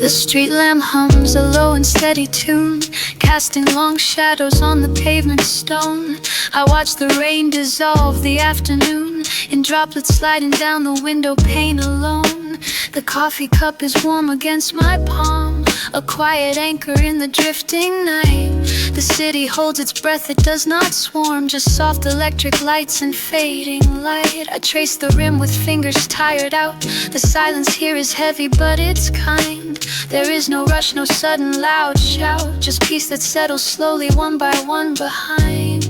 The street lamp hums a low and steady tune, casting long shadows on the pavement stone. I watch the rain dissolve the afternoon in droplets sliding down the window pane alone. The coffee cup is warm against my palm, a quiet anchor in the drifting night. The city holds its breath, it does not swarm, just soft electric lights and fading light. I trace the rim with fingers tired out. The silence here is heavy, but it's kind. There is no rush, no sudden loud shout, just peace that settles slowly one by one behind.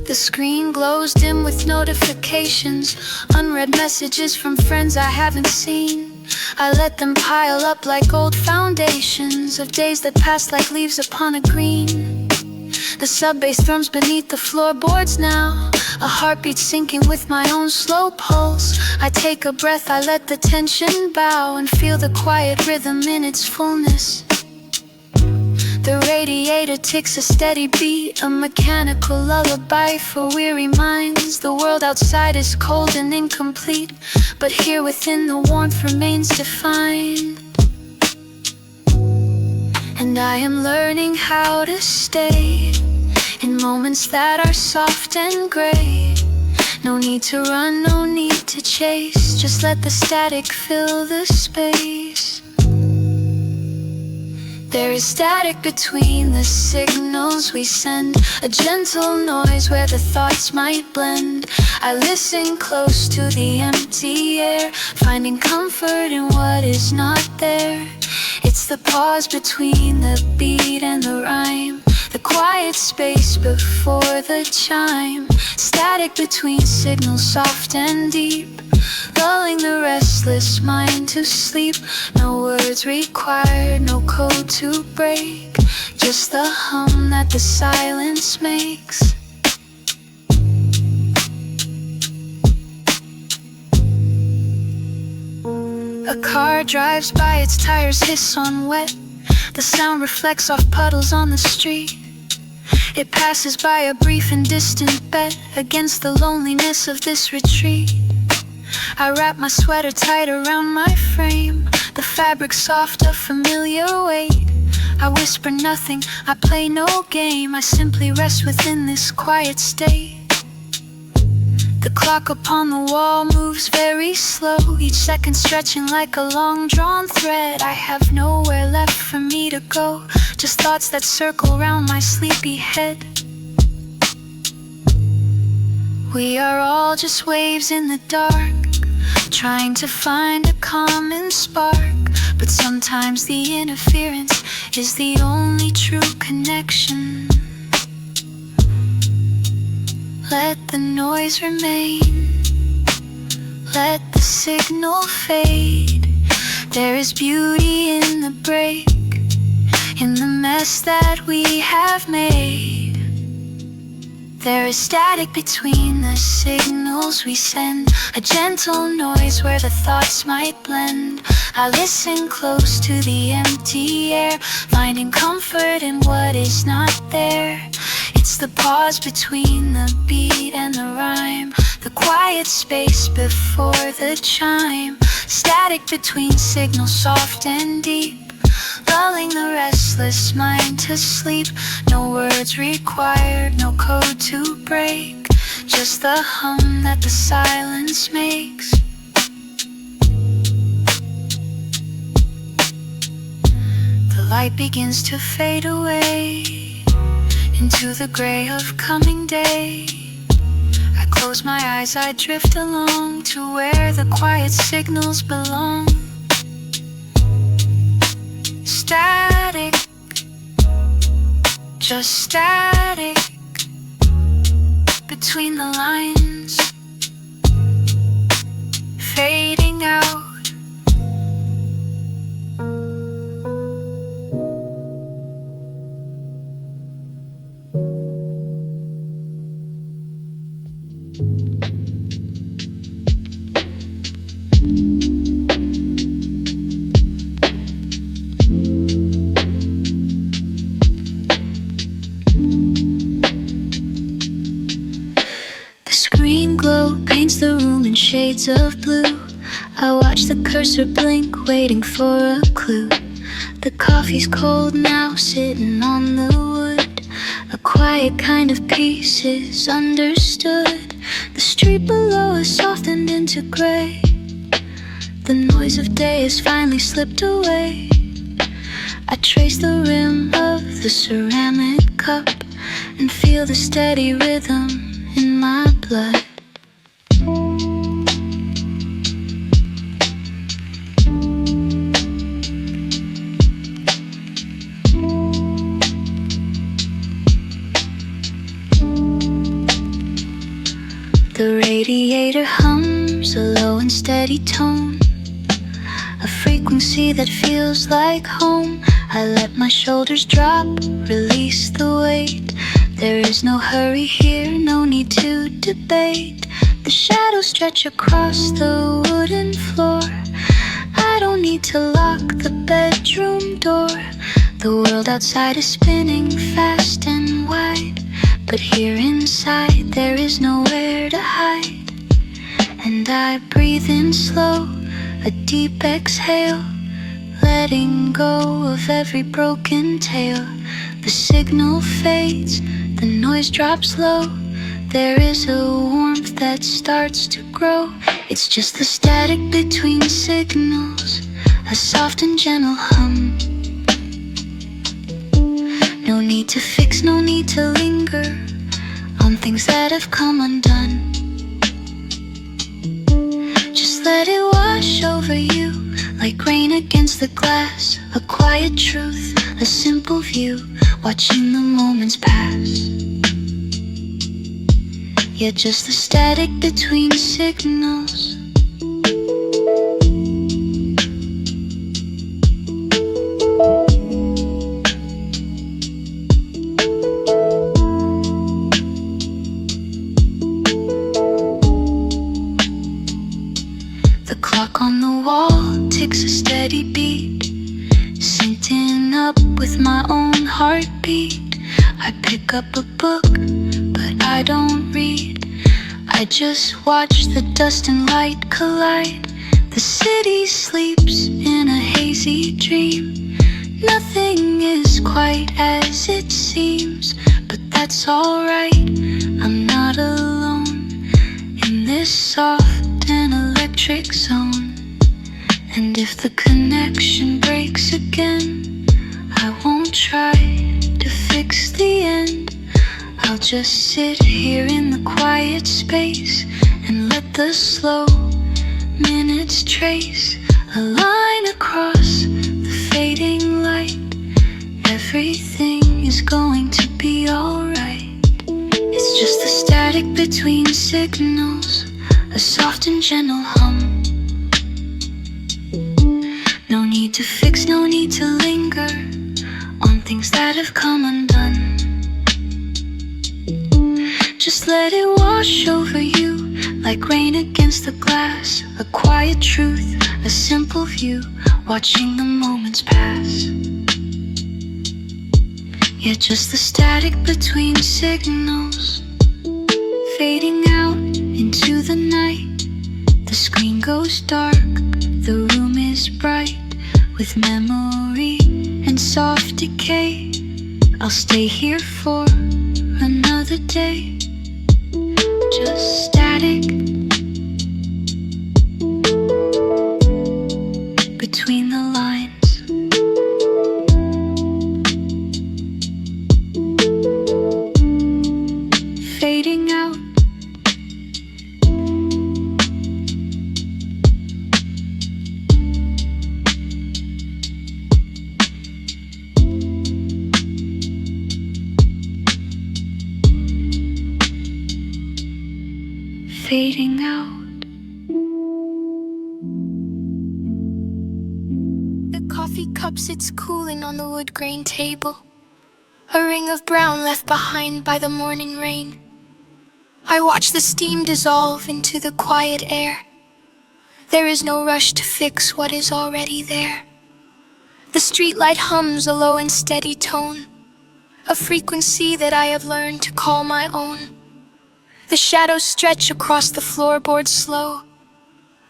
The screen glows dim with notifications, unread messages from friends I haven't seen. I let them pile up like old foundations of days that passed like leaves upon a green. The sub-bass thrums beneath the floorboards now, a heartbeat syncing with my own slow pulse. I take a breath, I let the tension bow and feel the quiet rhythm in its fullness. The radiator ticks a steady beat, a mechanical lullaby for weary minds. The world outside is cold and incomplete, but here within the warmth remains defined. And I am learning how to stay in moments that are soft and gray. No need to run, no need to chase, just let the static fill the space. There is static between the signals we send, a gentle noise where the thoughts might blend. I listen close to the empty air, finding comfort in what is not there. It's the pause between the beat and the rhyme, the quiet space before the chime. Static between signals soft and deep, lulling the restless mind to sleep. No words required, no code to break, just the hum that the silence makes. A car drives by, its tires hiss on wet. The sound reflects off puddles on the street. It passes by, a brief and distant bet against the loneliness of this retreat. I wrap my sweater tight around my frame, the fabric soft, a familiar weight. I whisper nothing, I play no game, I simply rest within this quiet state. The clock upon the wall moves very slow, each second stretching like a long drawn thread. I have nowhere left for me to go, just thoughts that circle round my sleepy head. We are all just waves in the dark, trying to find a common spark. But sometimes the interference is the only true connection. Let the noise remain, let the signal fade. There is beauty in the break, in the mess that we have made. There is static between the signals we send, a gentle noise where the thoughts might blend. I listen close to the empty air, finding comfort in what is not there. It's the pause between the beat and the rhyme, the quiet space before the chime. Static between signals soft and deep, lulling the restless mind to sleep. No words required, no code to break, just the hum that the silence makes. The light begins to fade away into the gray of coming day. I close my eyes, I drift along to where the quiet signals belong. Static, just static between the lines, fading out. shades of blue. I watch the cursor blink, waiting for a clue. The coffee's cold now, sitting on the wood. A quiet kind of peace is understood. The street below is softened into gray. The noise of day has finally slipped away. I trace the rim of the ceramic cup and feel the steady rhythm in my blood. The radiator hums a low and steady tone, a frequency that feels like home. I let my shoulders drop, release the weight. There is no hurry here, no need to debate. The shadows stretch across the wooden floor. I don't need to lock the bedroom door. The world outside is spinning fast and wide, but here inside there is nowhere to hide. And I breathe in slow, a deep exhale, letting go of every broken tale. The signal fades, the noise drops low. There is a warmth that starts to grow. It's just the static between signals, a soft and gentle hum. No need to fix, no need to linger on things that have come undone. Just let it wash over you like rain against the glass. A quiet truth, a simple view, watching the moments pass. Yeah, just the static between signals. The clock on the wall ticks a steady beat, syncing up with my own heartbeat. I pick up a book, but I don't read. I just watch the dust and light collide. The city sleeps in a hazy dream. Nothing is quite as it seems, but that's alright. I'm not alone in this soft and electric zone. And if the connection breaks again, I won't try to fix the end. I'll just sit here in the quiet space and let the slow minutes trace a line across the fading light. Everything is going to be alright. It's just the static between signals, a soft and gentle hum. No need to fix, no need to linger on things that have come undone. Just let it wash over you like rain against the glass. A quiet truth, a simple view, watching the moments pass. Yeah, just the static between signals, fading out into the night. The screen goes dark, the room is bright with memory and soft decay. I'll stay here for another day. Just static between the lines. Fading out. Fading out. The coffee cup sits cooling on the wood grain table, a ring of brown left behind by the morning rain. I watch the steam dissolve into the quiet air. There is no rush to fix what is already there. The streetlight hums a low and steady tone, a frequency that I have learned to call my own. The shadows stretch across the floorboard slow,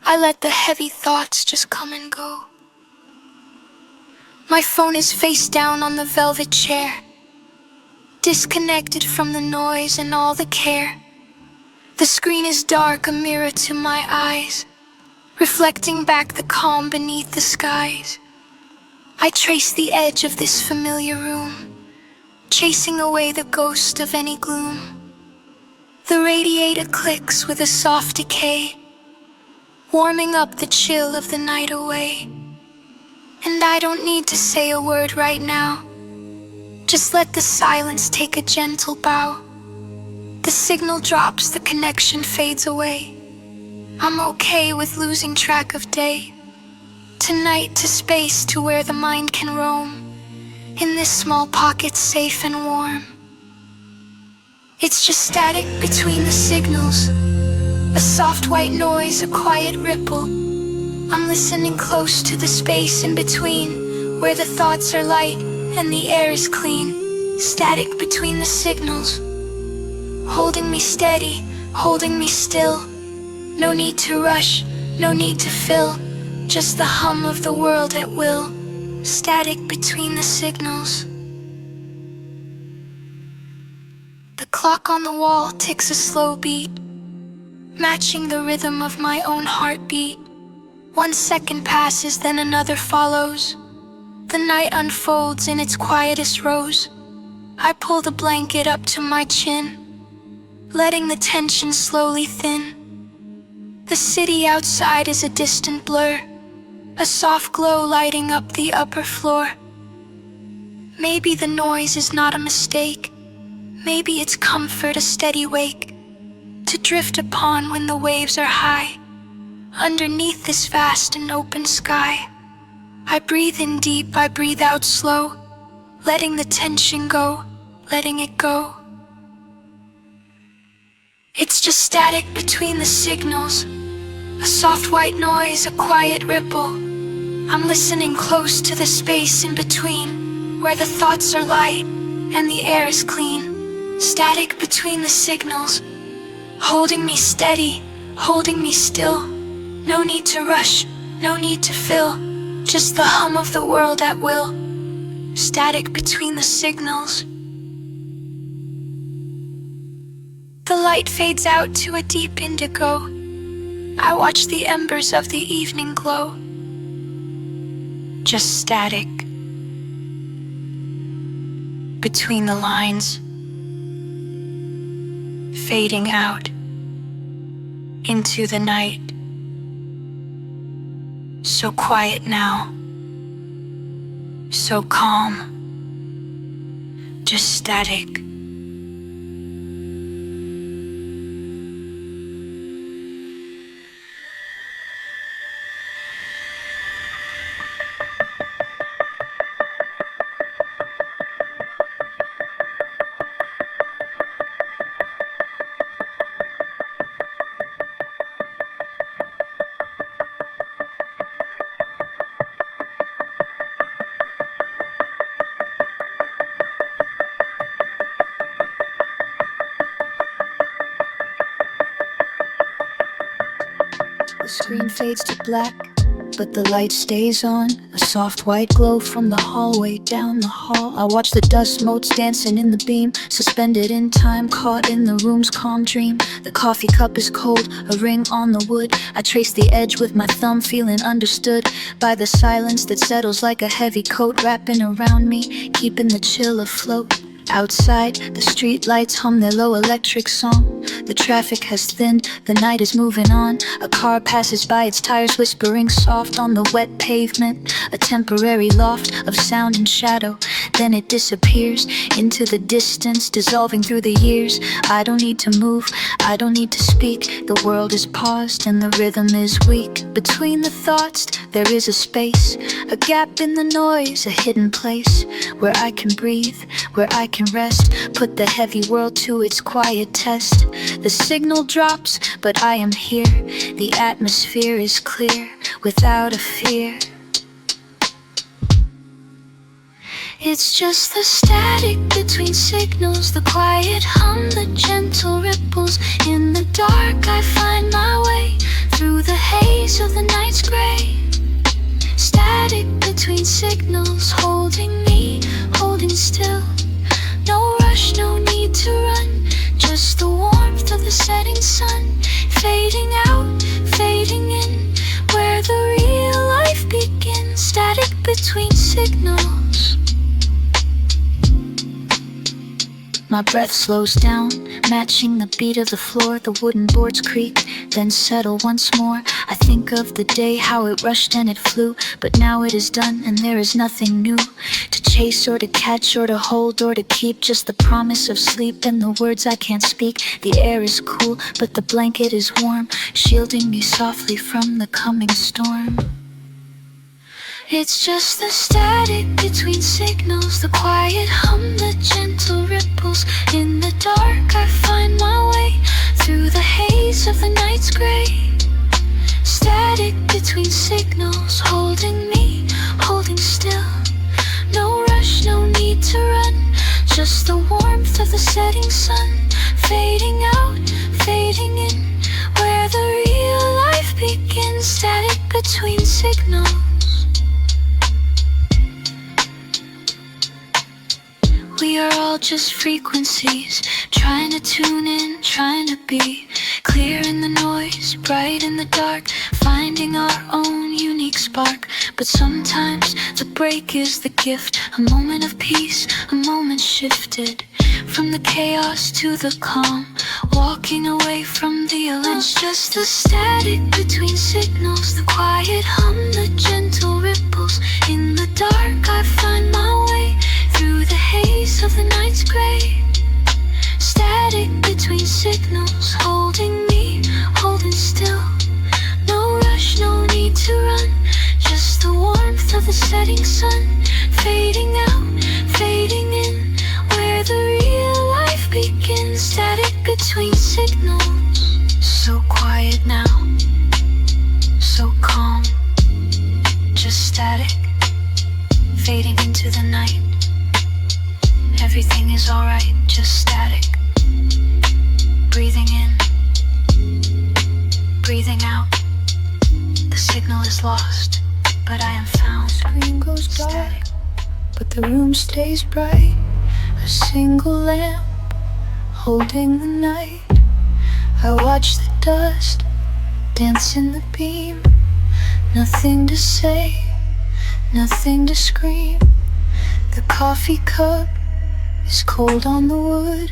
I let the heavy thoughts just come and go. My phone is face down on the velvet chair, disconnected from the noise and all the care. The screen is dark, a mirror to my eyes, reflecting back the calm beneath the skies. I trace the edge of this familiar room, chasing away the ghost of any gloom. The radiator clicks with a soft decay, warming up the chill of the night away. And I don't need to say a word right now, just let the silence take a gentle bow. The signal drops, the connection fades away. I'm okay with losing track of day. Tonight to space, to where the mind can roam, in this small pocket safe and warm. It's just static between the signals, a soft white noise, a quiet ripple. I'm listening close to the space in between, where the thoughts are light and the air is clean. Static between the signals, holding me steady, holding me still. No need to rush, no need to fill, just the hum of the world at will. Static between the signals. The clock on the wall ticks a slow beat, matching the rhythm of my own heartbeat. 1 second passes, then another follows. The night unfolds in its quietest rose. I pull the blanket up to my chin, letting the tension slowly thin. The city outside is a distant blur, a soft glow lighting up the upper floor. Maybe the noise is not a mistake. Maybe it's comfort, a steady wake, to drift upon when the waves are high. Underneath this vast and open sky, I breathe in deep, I breathe out slow, letting the tension go, letting it go. It's just static between the signals, a soft white noise, a quiet ripple. I'm listening close to the space in between, where the thoughts are light and the air is clean. Static between the signals, holding me steady, holding me still. No need to rush, no need to fill, just the hum of the world at will. Static between the signals. The light fades out to a deep indigo. I watch the embers of the evening glow. Just static between the lines, fading out into the night. So quiet now, so calm, just static. The screen fades to black, but the light stays on. A soft white glow from the hallway down the hall. I watch the dust motes dancing in the beam, suspended in time, caught in the room's calm dream. The coffee cup is cold, a ring on the wood. I trace the edge with my thumb, feeling understood by the silence that settles like a heavy coat wrapping around me, keeping the chill afloat. Outside, the street lights hum their low electric song. The traffic has thinned, the night is moving on. A car passes by, its tires whispering soft on the wet pavement. A temporary loft of sound and shadow, then it disappears into the distance, dissolving through the years. I don't need to move, I don't need to speak. The world is paused and the rhythm is weak. Between the thoughts, there is a space, a gap in the noise, a hidden place where I can breathe, where I can rest, put the heavy world to its quiet test. The signal drops, but I am here. The atmosphere is clear, without a fear. It's just the static between signals, the quiet hum, the gentle ripples. In the dark I find my way, through the haze of the night's gray. Static between signals, holding me, holding still. No rush, no need to run, just the warmth of the setting sun. Fading out, fading in, where the real life begins. Static between signals. My breath slows down, matching the beat of the floor. The wooden boards creak, then settle once more. I think of the day, how it rushed and it flew. But now it is done and there is nothing new to chase or to catch or to hold or to keep. Just the promise of sleep and the words I can't speak. The air is cool, but the blanket is warm, shielding me softly from the coming storm. It's just the static between signals, the quiet hum, the gentle ripples. In the dark I find my way through the haze of the night's gray. Static between signals, holding me, holding still. No rush, no need to run, just the warmth of the setting sun. Fading out, fading in, where the real life begins. Static between signals. We are all just frequencies, trying to tune in, trying to be clear in the noise, bright in the dark, finding our own unique spark. But sometimes the break is the gift, a moment of peace, a moment shifted from the chaos to the calm, walking away from the alarm. It's just the static between signals, the quiet hum, the gentle ripples. In the dark I find my way through the haze of the night's gray. Static between signals, holding me, holding still. No rush, no need to run, just the warmth of the setting sun. Fading out, fading in, where the real life begins. Static between signals. So quiet now, so calm, just static, fading into the night. Everything is alright, just static. Breathing in, breathing out. The signal is lost, but I am found. Screen goes dark, but the room stays bright. A single lamp holding the night. I watch the dust dance in the beam. Nothing to say, nothing to scream. The coffee cup is cold on the wood.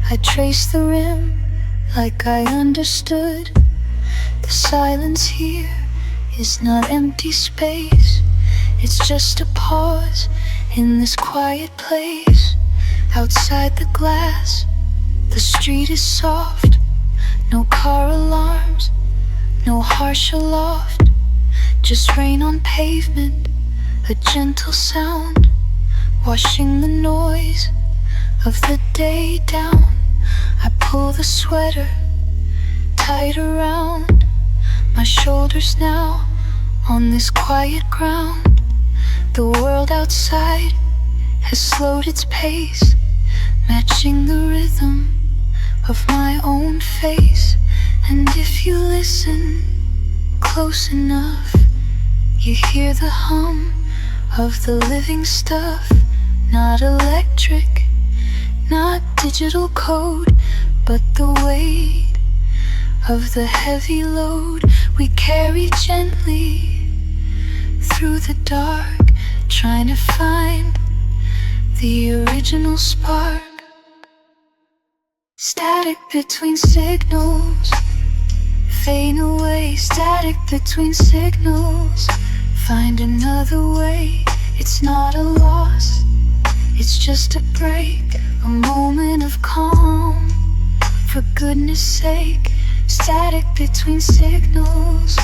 I trace the rim like I understood. The silence here is not empty space. It's just a pause in this quiet place. Outside the glass, the street is soft. No car alarms, no harsh aloft. Just rain on pavement, a gentle sound, washing the noise of the day down. I pull the sweater tight around my shoulders now on this quiet ground. The world outside has slowed its pace, matching the rhythm of my own face. And if you listen close enough, you hear the hum of the living stuff. Not electric, not digital code, but the weight of the heavy load we carry gently through the dark, trying to find the original spark. Static between signals, fade away. Static between signals, find another way. It's not a loss, it's just a break, a moment of calm. For goodness sake, static between signals,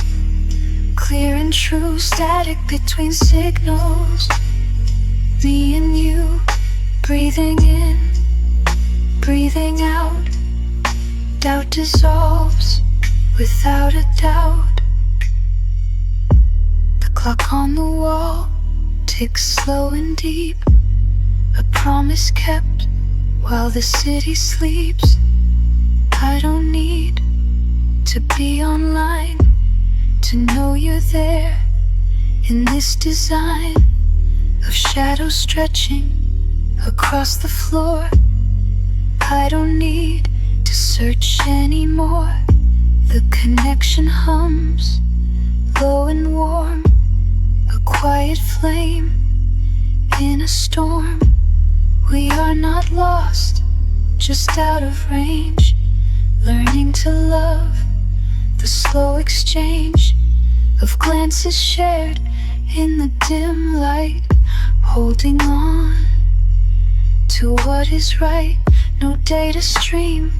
clear and true. Static between signals, me and you, breathing in, breathing out. Doubt dissolves without a doubt. The clock on the wall ticks slow and deep, a promise kept while the city sleeps. I don't need to be online, to know you're there in this design of shadows stretching across the floor. I don't need to search anymore. The connection hums, low and warm, a quiet flame in a storm. We are not lost, just out of range, learning to love the slow exchange of glances shared in the dim light, holding on to what is right. No data stream,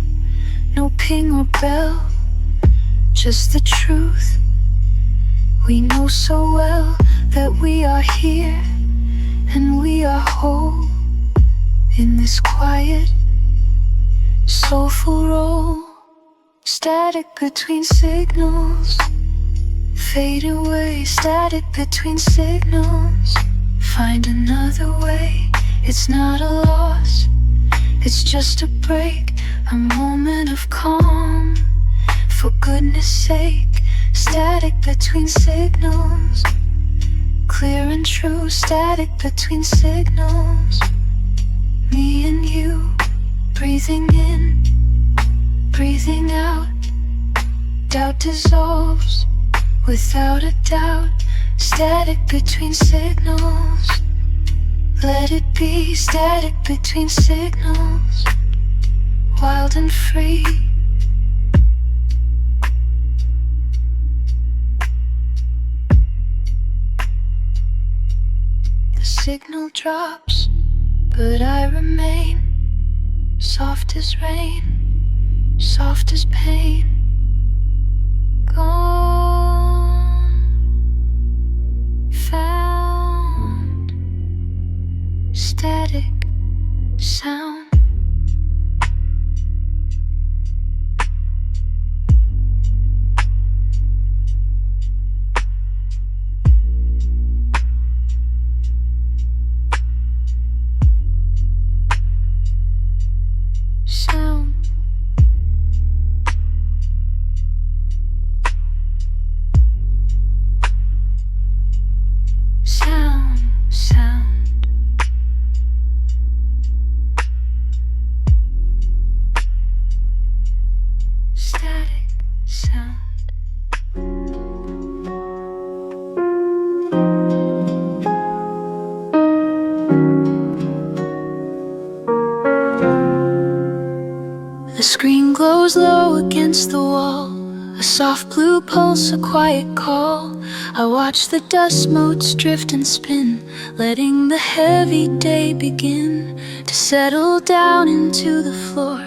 no ping or bell, just the truth. We know so well that we are here and we are whole in this quiet, soulful roll. Static between signals, fade away. Static between signals, find another way. It's not a loss, it's just a break, a moment of calm. For goodness sake, static between signals, clear and true. Static between signals, me and you, breathing in, breathing out. Doubt dissolves without a doubt. Static between signals, let it be. Static between signals, wild and free. The signal drops, but I remain soft as rain, soft as pain. Gone, found, static sound. Sound. Sound, sound. Static sound. The screen glows low against the wall, a soft blue pulse, a quiet call. I watch the dust motes drift and spin, letting the heavy day begin to settle down into the floor.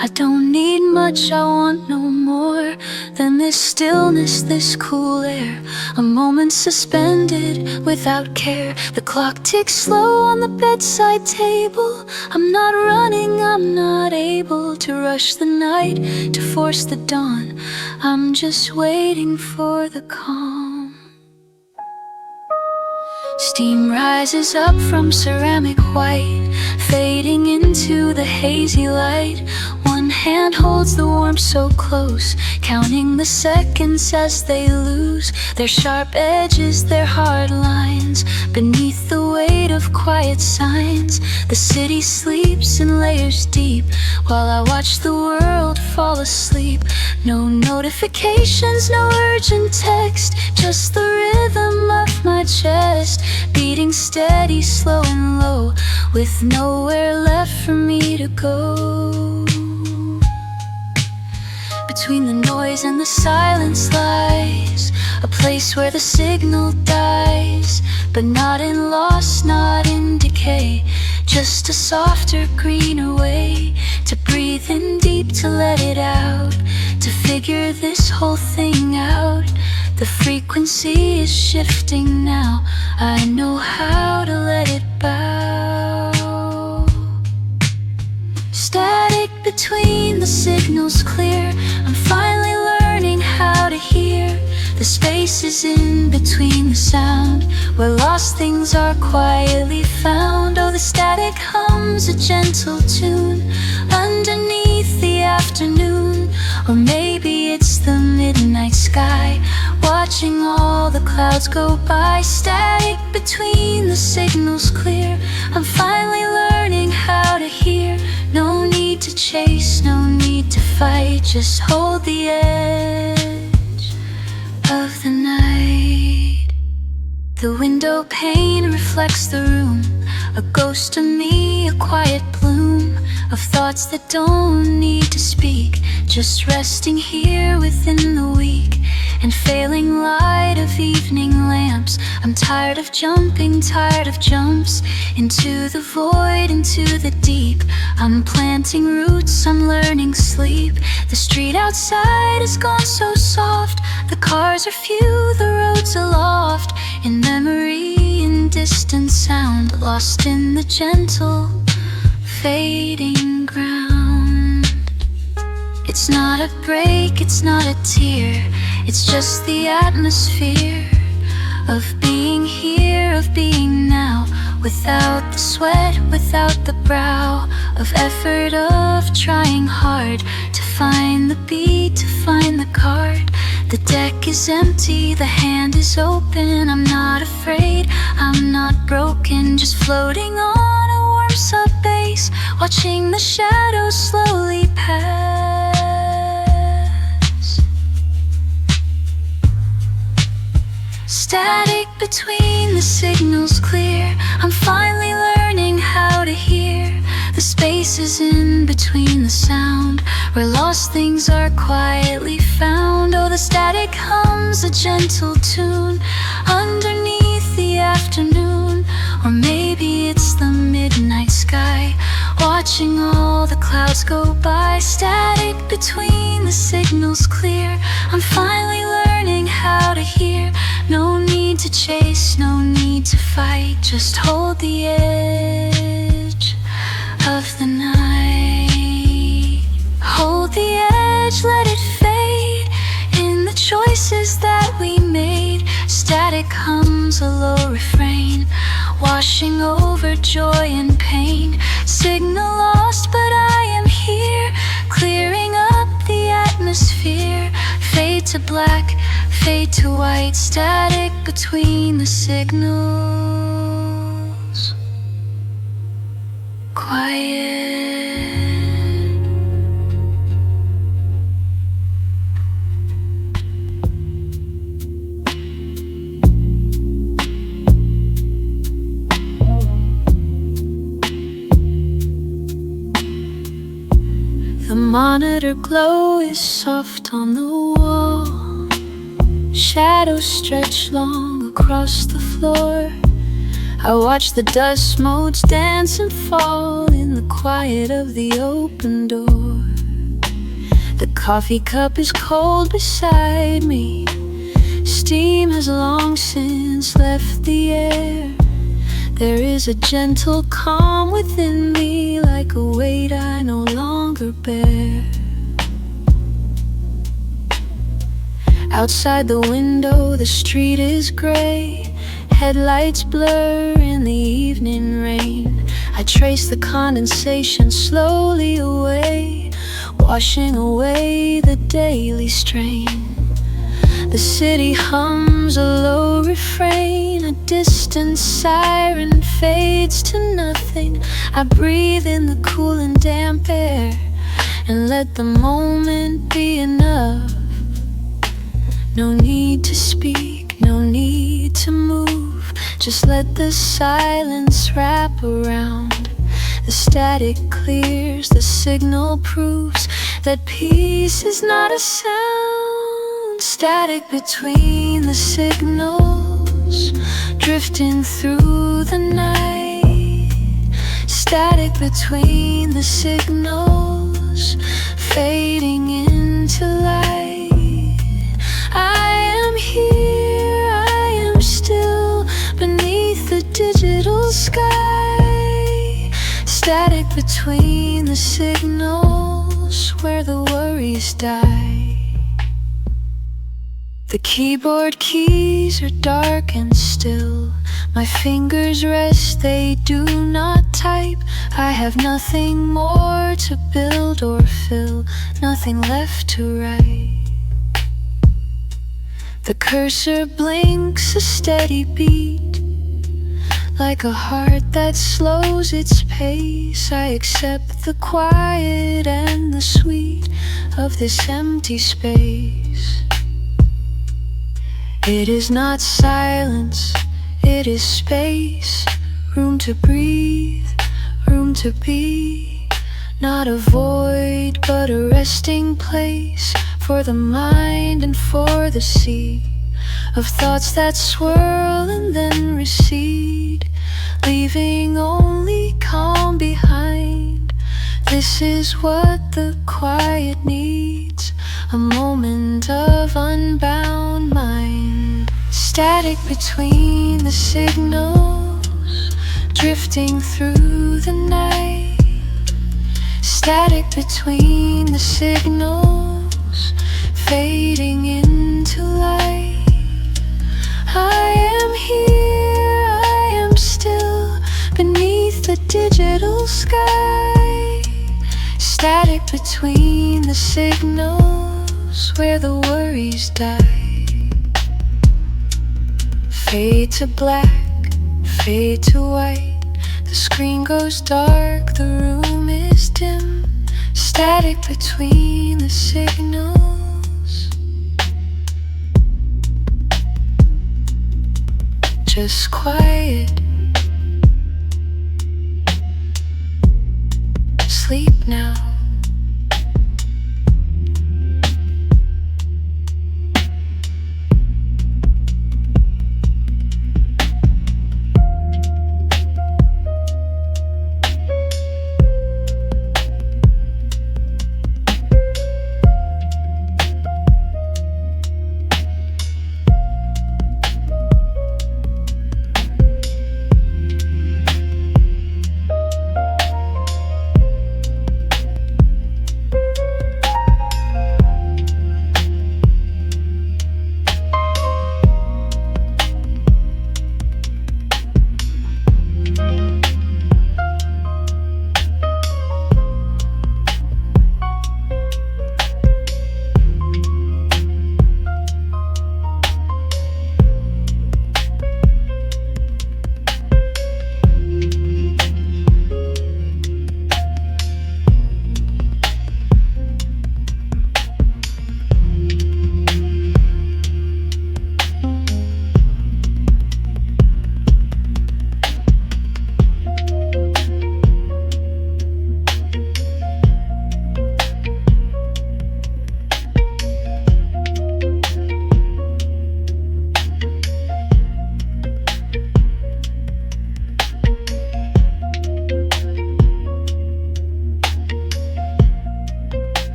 I don't need much, I want no more than this stillness, this cool air. A moment suspended without care. The clock ticks slow on the bedside table. I'm not running, I'm not able to rush the night, to force the dawn. I'm just waiting for the calm. Steam rises up from ceramic white, fading into the hazy light. One hand holds the warmth so close, counting the seconds as they lose their sharp edges, their hard lines. Beneath the weight of quiet signs, the city sleeps in layers deep, while I watch the world fall asleep. No notifications, no urgent text, just the rhythm of my chest, beating steady, slow and low, with nowhere left for me to go. Between the noise and the silence lies a place where the signal dies, but not in loss, not in decay, just a softer, greener way to breathe in deep, to let it out, to figure this whole thing out. The frequency is shifting now, I know how to let it bow. Static between the signals clear, I'm finally learning how to hear the spaces in between the sound, where lost things are quietly found. Oh, the static hums a gentle tune underneath the afternoon, or maybe it's the midnight sky, watching all the clouds go by. Static between the signals clear, I'm finally learning how to hear. No need to chase, no need to fight, just hold the edge of the night. The window pane reflects the room, a ghost of me, a quiet bloom of thoughts that don't need to speak, just resting here within the weak and failing light of evening lamps. I'm tired of jumping, tired of jumps into the void, into the deep. I'm planting roots, I'm learning sleep. The street outside has gone so soft, the cars are few, the roads aloft. In memory, in distant sound, lost in the gentle fading ground. It's not a break, it's not a tear, it's just the atmosphere of being here, of being now, without the sweat, without the brow of effort, of trying hard to find the beat, to find the card. The deck is empty, the hand is open. I'm not afraid, I'm not broken, just floating on a warm sub bass, watching the shadows slowly pass. Static between the signals clear, I'm finally learning how to hear. The spaces in between the sound, where lost things are quietly found. Oh, the static hums a gentle tune underneath the afternoon, or maybe it's the midnight sky, watching all the clouds go by. Static between the signals clear, I'm finally learning how to hear. No need to chase, no need to fight, just hold the edge of the night. Hold the edge, let it fade in the choices that we made. Static hums a low refrain, washing over joy and pain. Signal lost, but I am here, clearing up the atmosphere. Fade to black, fade to white, static between the signals. Quiet. The monitor glow is soft on the wall, shadows stretch long across the floor. I watch the dust motes dance and fall in the quiet of the open door. The coffee cup is cold beside me, steam has long since left the air. There is a gentle calm within me, like a weight I no longer bear. Outside the window, the street is gray, headlights blur in the evening rain. I trace the condensation slowly away, washing away the daily strain. The city hums a low refrain, a distant siren fades to nothing. I breathe in the cool and damp air and let the moment be enough. No need to speak, no need to move, just let the silence wrap around. The static clears, the signal proves that peace is not a sound. Static between the signals, drifting through the night. Static between the signals, fading into light. I am here, I am still beneath the digital sky. Static between the signals, where the worries die. The keyboard keys are dark and still. My fingers rest, they do not type. I have nothing more to build or fill, nothing left to write. The cursor blinks a steady beat, like a heart that slows its pace. I accept the quiet and the sweet of this empty space. It is not silence, it is space. Room to breathe, room to be. Not a void, but a resting place for the mind and for the sea of thoughts that swirl and then recede, leaving only calm behind. This is what the quiet needs, a moment of unbound mind. Static between the signals, drifting through the night. Static between the signals, fading into light. I am here, I am still beneath the digital sky. Static between the signals where the worries die. Fade to black, fade to white. The screen goes dark, the room is dim. Static between the signals. Just quiet. Sleep now.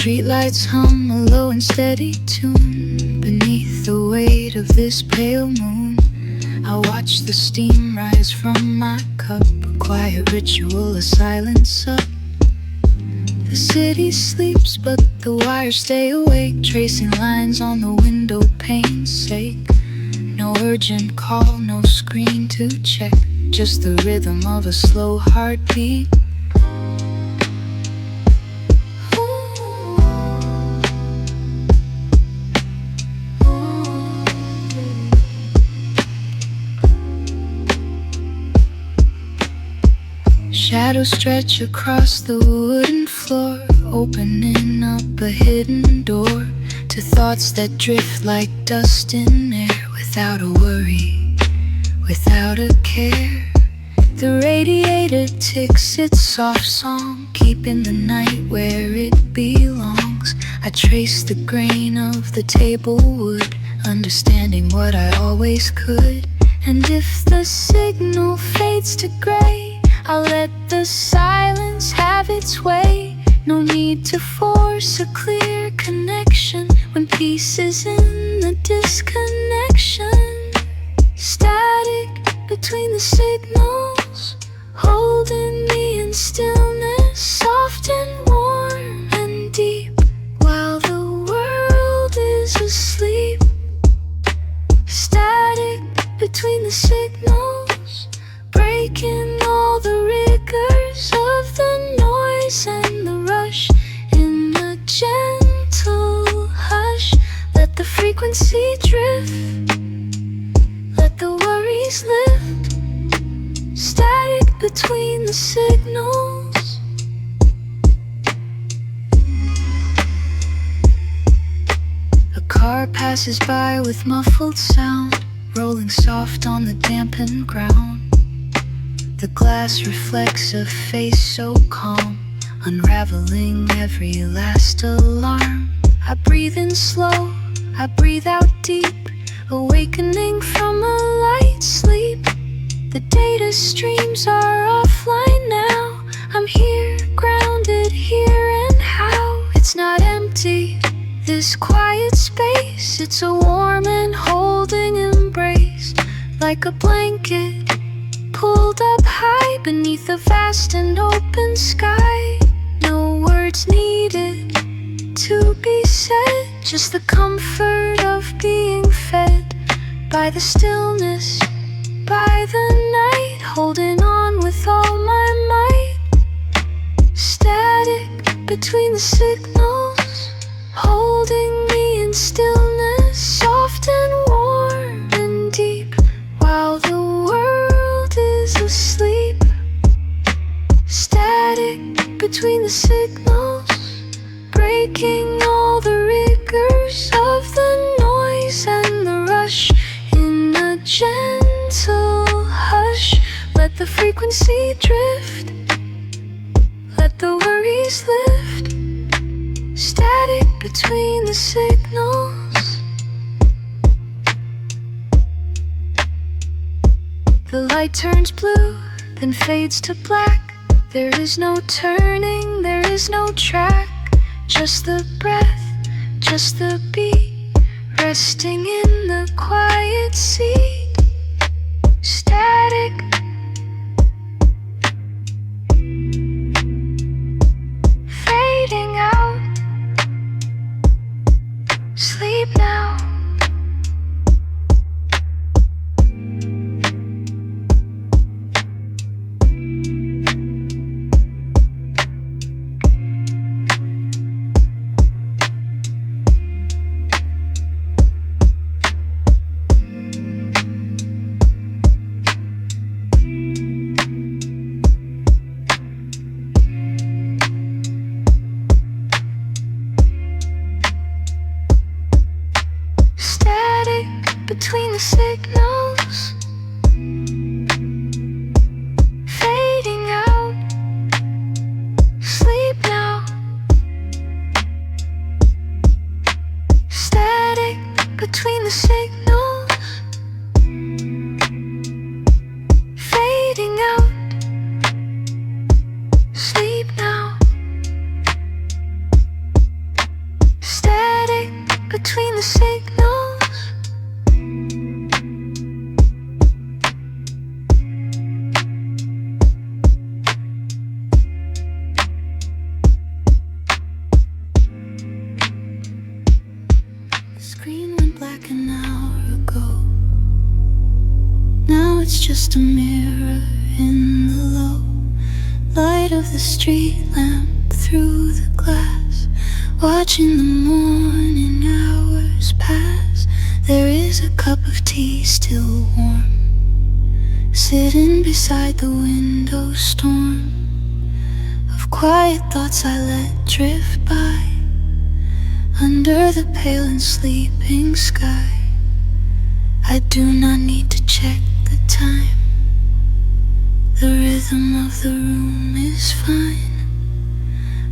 Streetlights hum a low and steady tune beneath the weight of this pale moon. I watch the steam rise from my cup, a quiet ritual, a silent sup. The city sleeps, but the wires stay awake, tracing lines on the window pane's sake. No urgent call, no screen to check, just the rhythm of a slow heartbeat. Shadows stretch across the wooden floor, opening up a hidden door to thoughts that drift like dust in air, without a worry, without a care. The radiator ticks its soft song, keeping the night where it belongs. I trace the grain of the table wood understanding what I always could. And if the signal fades to gray, I'll let the silence have its way. No need to force a clear connection when peace is in the disconnection. Static between the signals, holding me in stillness, soft and warm and deep, while the world is asleep. Static between the signals, breaking all the rigors of the noise and the rush. In a gentle hush, let the frequency drift, let the worries lift. Static between the signals. A car passes by with muffled sound, rolling soft on the dampened ground. The glass reflects a face so calm, unraveling every last alarm. I breathe in slow, I breathe out deep, awakening from a light sleep. The data streams are offline now. I'm here, grounded here and how. It's not empty, this quiet space. It's a warm and holding embrace, like a blanket pulled up high beneath a vast and open sky. No words needed to be said, just the comfort of being fed by the stillness, by the night, holding on with all my might. Static between the signals, holding me in stillness, soft and warm and deep, while the world is asleep. Static between the signals, breaking all the rigors of the noise and the rush. In a gentle hush, let the frequency drift, let the worries lift. Static between the signals. The light turns blue, then fades to black. There is no turning, there is no track, just the breath, just the beat, resting in the quiet seat. Static fading out. Sleep now. Between the signals, fading out. Sleep now. Static between the signals, fading out. Sleep now. Static between the signals. It's just a mirror in the low light of the street lamp through the glass, watching the morning hours pass. There is a cup of tea still warm, sitting beside the window storm of quiet thoughts I let drift by under the pale and sleeping sky. I do not need to check the time, the rhythm of the room is fine,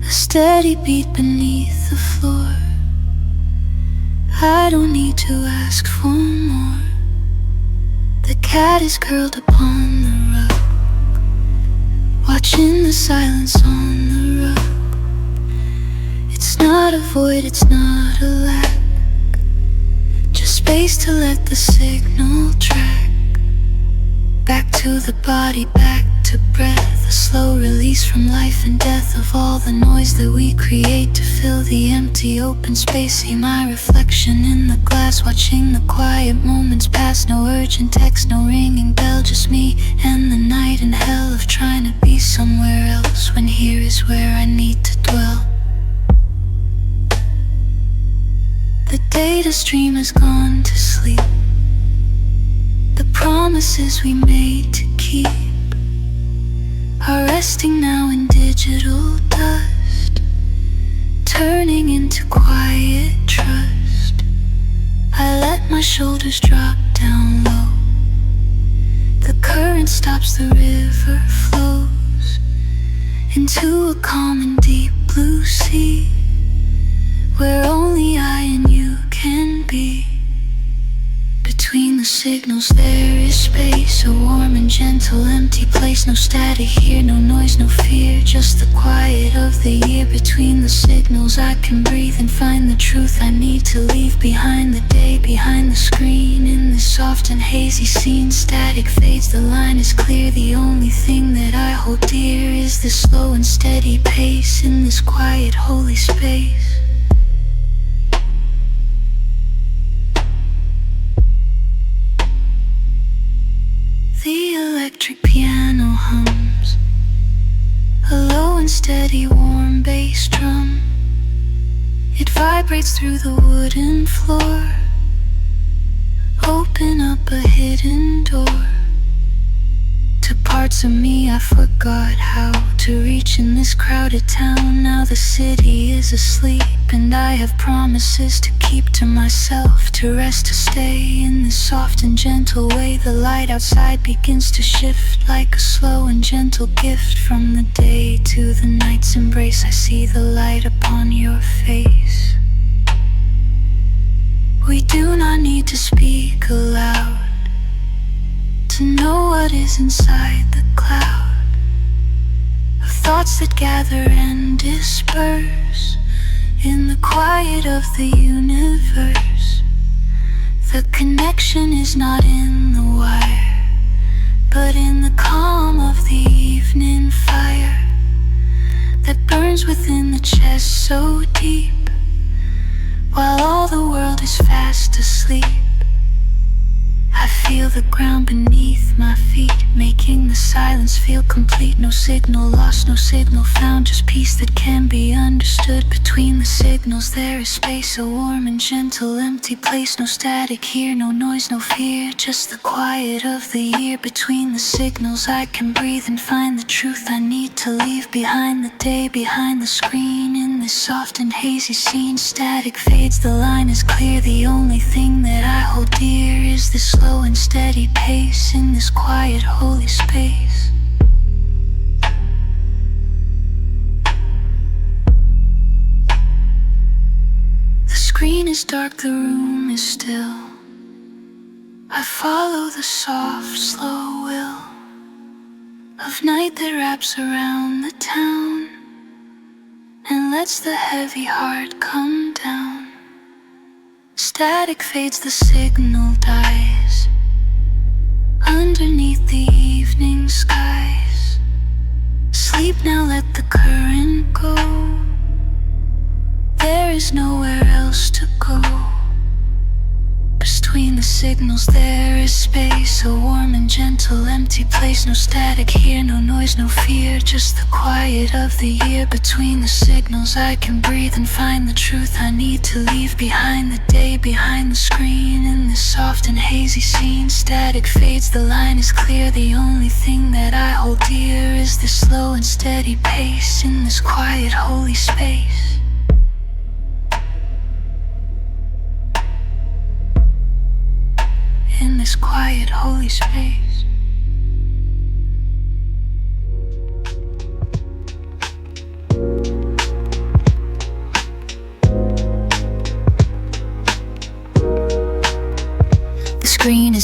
a steady beat beneath the floor. I don't need to ask for more. The cat is curled upon the rug, watching the silence on the rug. It's not a void, it's not a lack, just space to let the signal track. Back to the body, back to breath, a slow release from life and death of all the noise that we create to fill the empty open space. See my reflection in the glass, watching the quiet moments pass. No urgent text, no ringing bell, just me and the night and hell of trying to be somewhere else, when here is where I need to dwell. The data stream has gone to sleep, the promises we made to keep are resting now in digital dust, turning into quiet trust. I let my shoulders drop down low, the current stops, the river flows into a calm and deep blue sea, where only I and you can be. Between the signals there is space, a warm and gentle empty place. No static here, no noise, no fear, just the quiet of the year. Between the signals I can breathe and find the truth I need to leave behind. The day behind the screen, in this soft and hazy scene. Static fades, the line is clear. The only thing that I hold dear is this slow and steady pace in this quiet holy space. The electric piano hums, a low and steady warm bass drum. It vibrates through the wooden floor. Open up a hidden door to parts of me I forgot how to reach in this crowded town. Now the city is asleep and I have promises to keep to myself, to rest, to stay in this soft and gentle way. The light outside begins to shift like a slow and gentle gift. From the day to the night's embrace, I see the light upon your face. We do not need to speak aloud to know what is inside the cloud of thoughts that gather and disperse in the quiet of the universe. The connection is not in the wire, but in the calm of the evening fire that burns within the chest so deep, while all the world is fast asleep. I feel the ground beneath my feet, making the silence feel complete. No signal lost, no signal found, just peace that can be understood. Between the signals there is space, a warm and gentle empty place. No static here, no noise, no fear, just the quiet of the year. Between the signals I can breathe and find the truth I need to leave behind. The day behind the screen, in this soft and hazy scene. Static fades, the line is clear. The only thing that I hold dear is this slow and steady pace in this quiet holy space. The screen is dark, the room is still. I follow the soft, slow will of night that wraps around the town and lets the heavy heart come down. Static fades, the signal dies underneath the evening skies. Sleep now, let the current go. There is nowhere else to go. Between the signals there is space, a warm and gentle empty place. No static here, no noise, no fear, just the quiet of the year. Between the signals I can breathe and find the truth I need to leave behind. The day behind the screen, in this soft and hazy scene. Static fades, the line is clear. The only thing that I hold dear is this slow and steady pace in this quiet holy space. In this quiet holy space.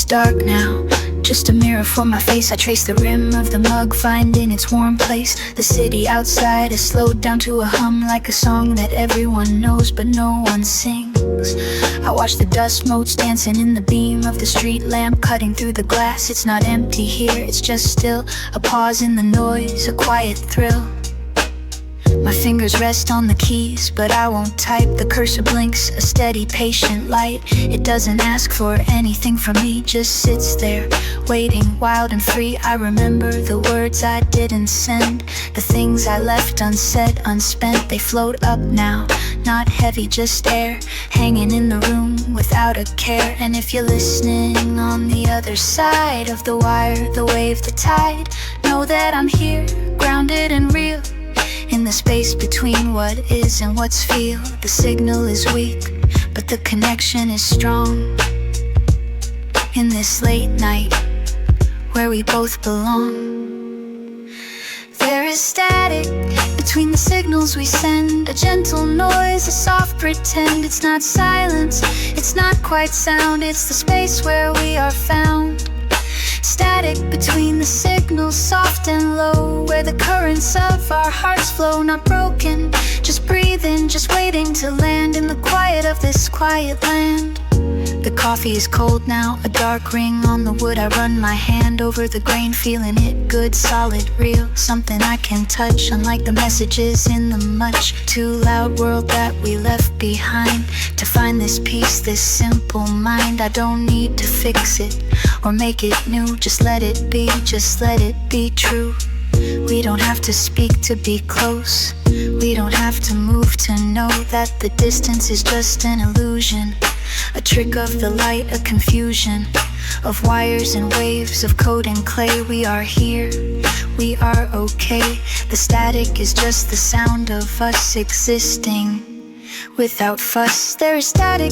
dark now, just a mirror for my face. I trace the rim of the mug, finding its warm place. The city outside has slowed down to a hum, like a song that everyone knows but no one sings. I watch the dust motes dancing in the beam of the street lamp, cutting through the glass. It's not empty here, it's just still. A pause in the noise, a quiet thrill. My fingers rest on the keys, but I won't type. The cursor blinks, a steady, patient light. It doesn't ask for anything from me, just sits there, waiting, wild and free. I remember the words I didn't send, the things I left unsaid, unspent. They float up now, not heavy, just air, hanging in the room without a care. And if you're listening on the other side of the wire, the wave, the tide, know that I'm here, grounded and real, in the space between what is and what's feel. The signal is weak, but the connection is strong. In this late night, where we both belong. There is static between the signals we send, a gentle noise, a soft pretend. It's not silence, it's not quite sound, it's the space where we are found. Static between the signals, soft and low, where the currents of our hearts flow. Not broken, just breathing, just waiting to land in the quiet of this quiet land. The coffee is cold now, a dark ring on the wood. I run my hand over the grain, feeling it good, solid, real. Something I can touch, unlike the messages in the much too loud world that we left behind. To find this peace, this simple mind, I don't need to fix it or make it new. Just let it be, just let it be true. We don't have to speak to be close. We don't have to move to know that the distance is just an illusion. A trick of the light, a confusion of wires and waves of code and clay. We are here, we are okay. The static is just the sound of us existing without fuss. There is static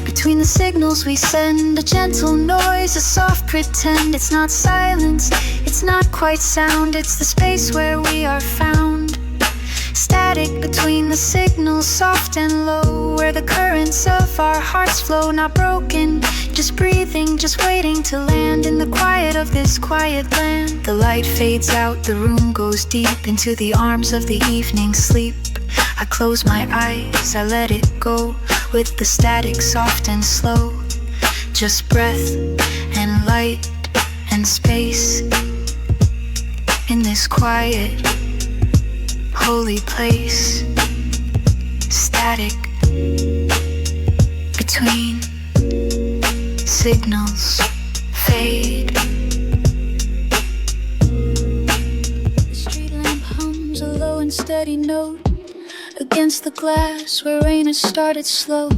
between the signals we send, a gentle noise, a soft pretend. It's not silence, it's not quite sound, it's the space where we are found. Static between the signals, soft and low, where the currents of our hearts flow. Not broken, just breathing, just waiting to land in the quiet of this quiet land. The light fades out, the room goes deep into the arms of the evening sleep. I close my eyes, I let it go, with the static soft and slow. Just breath and light and space in this quiet, holy place. Static between signals fade. The street lamp hums a low and steady note against the glass where rain has started slow.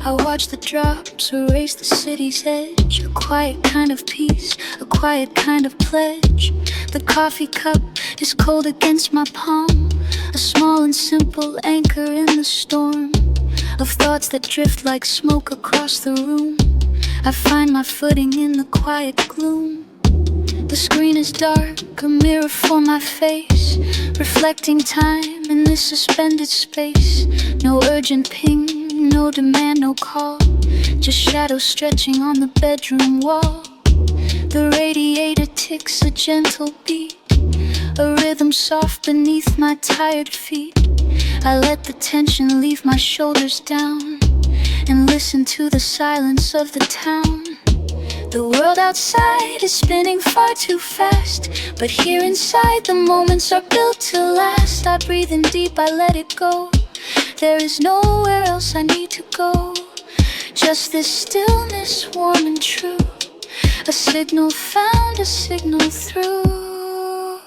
I watch the drops erase the city's edge. A quiet kind of peace, a quiet kind of pledge. The coffee cup is cold against my palm, a small and simple anchor in the storm of thoughts that drift like smoke across the room. I find my footing in the quiet gloom. The screen is dark, a mirror for my face, reflecting time in this suspended space. No urgent ping, no demand, no call, just shadows stretching on the bedroom wall. The radiator ticks a gentle beat, a rhythm soft beneath my tired feet. I let the tension leave my shoulders down and listen to the silence of the town. The world outside is spinning far too fast, but here inside the moments are built to last. I breathe in deep, I let it go. There is nowhere else I need to go, just this stillness warm and true. A signal found, a signal through.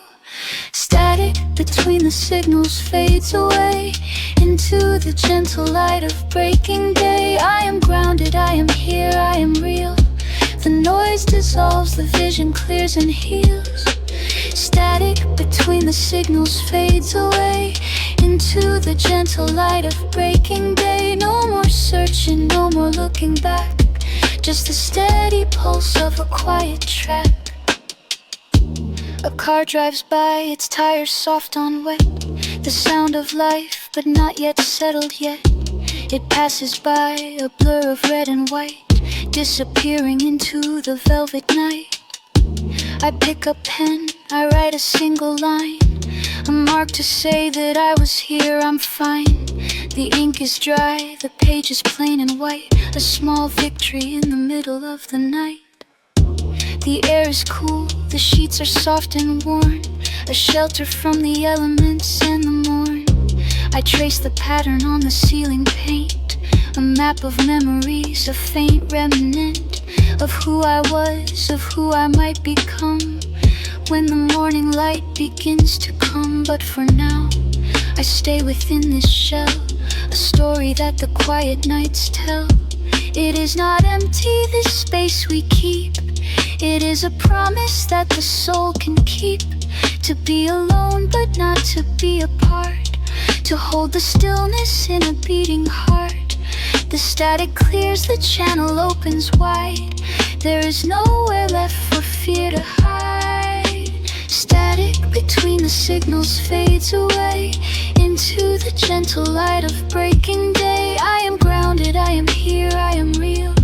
Static between the signals fades away into the gentle light of breaking day. I am grounded, I am here, I am real. The noise dissolves, the vision clears and heals. Static between the signals fades away into the gentle light of breaking day. No more searching, no more looking back, just the steady pulse of a quiet track. A car drives by, its tires soft on wet, the sound of life but not yet settled yet. It passes by, a blur of red and white, disappearing into the velvet night. I pick up pen, I write a single line, a mark to say that I was here, I'm fine. The ink is dry, the page is plain and white, a small victory in the middle of the night. The air is cool, the sheets are soft and worn, a shelter from the elements and the morn. I trace the pattern on the ceiling paint, a map of memories, a faint remnant of who I was, of who I might become when the morning light begins to come. But for now, I stay within this shell, a story that the quiet nights tell. It is not empty, this space we keep. It is a promise that the soul can keep, to be alone but not to be apart, to hold the stillness in a beating heart. The static clears, the channel opens wide. There is nowhere left for fear to hide. Static between the signals fades away into the gentle light of breaking day. I am grounded, I am here, I am real.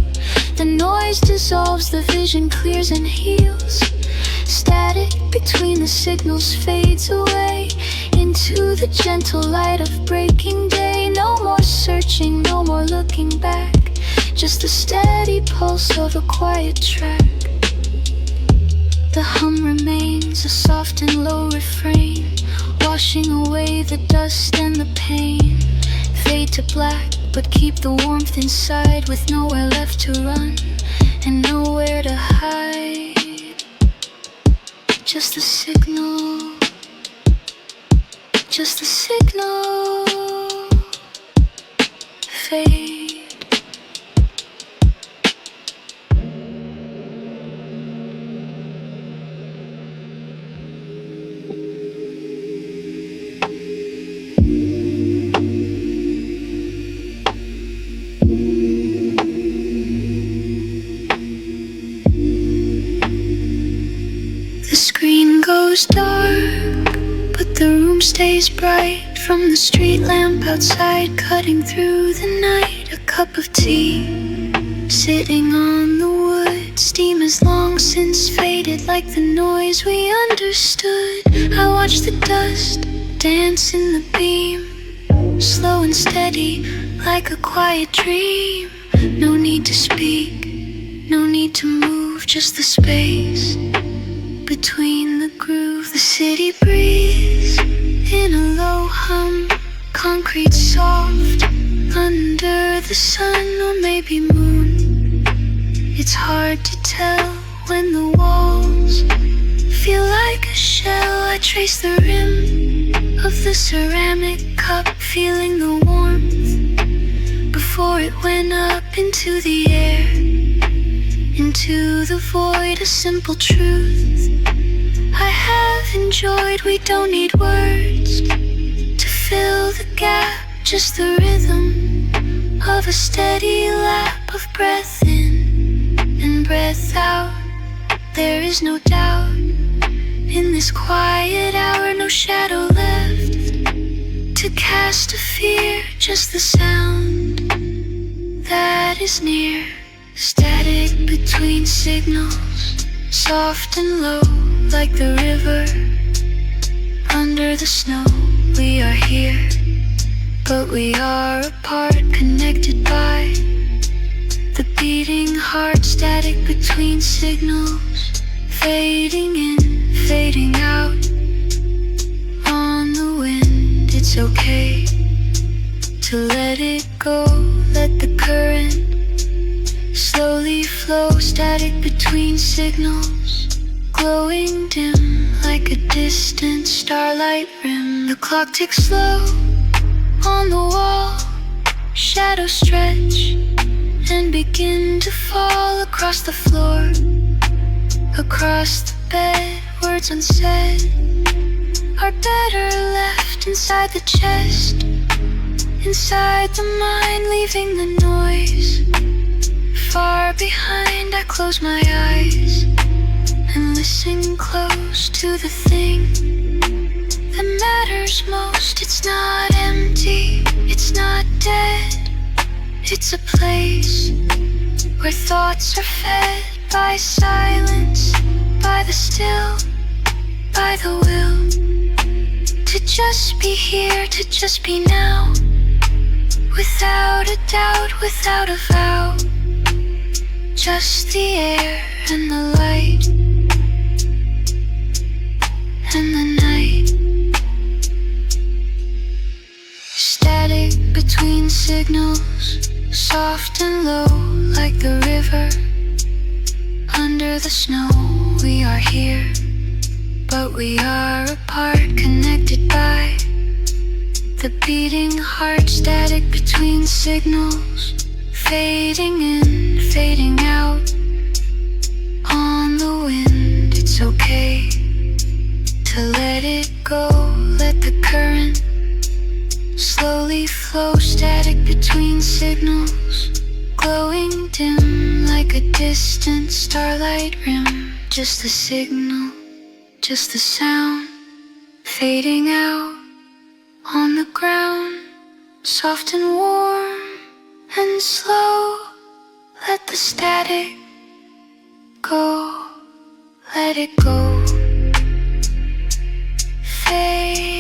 The noise dissolves, the vision clears and heals. Static between the signals fades away into the gentle light of breaking day. No more searching, no more looking back, just the steady pulse of a quiet track. The hum remains, a soft and low refrain, washing away the dust and the pain. Fade to black, but keep the warmth inside, with nowhere left to run and nowhere to hide. Just a signal, just a signal. Fade. The screen goes dark, but the room stays bright, from the street lamp outside cutting through the night. A cup of tea sitting on the wood, steam has long since faded like the noise we understood. I watch the dust dance in the beam, slow and steady like a quiet dream. No need to speak, no need to move, just the space between the groove. The city breathes in a low hum, concrete soft under the sun, or maybe moon. It's hard to tell when the walls feel like a shell. I trace the rim of the ceramic cup, feeling the warmth before it went up into the air, into the void. A simple truth I have enjoyed. We don't need words to fill the gap, just the rhythm of a steady lap of breath in and breath out. There is no doubt in this quiet hour, no shadow left to cast a fear, just the sound that is near. Static between signals, soft and low like the river under the snow. We are here, but we are apart, connected by the beating heart. Static between signals, fading in, fading out on the wind. It's okay to let it go, let the current slowly flow. Static between signals, glowing dim like a distant starlight rim. The clock ticks slow on the wall, shadows stretch and begin to fall across the floor, across the bed. Words unsaid are better left inside the chest, inside the mind, leaving the noise far behind. I close my eyes and listen close to the thing that matters most. It's not empty, it's not dead, it's a place where thoughts are fed by silence, by the still, by the will, to just be here, to just be now, without a doubt, without a vow, just the air and the light and the night. Static between signals, soft and low like the river. Under the snow we are here, but we are apart, connected by the beating heart. Static between signals, fading in, fading out. On the wind, it's okay to let it go, let the current slowly flow. Static between signals, glowing dim like a distant starlight rim. Just the signal, just the sound, fading out on the ground. Soft and warm and slow, let the static go, let it go. Fade.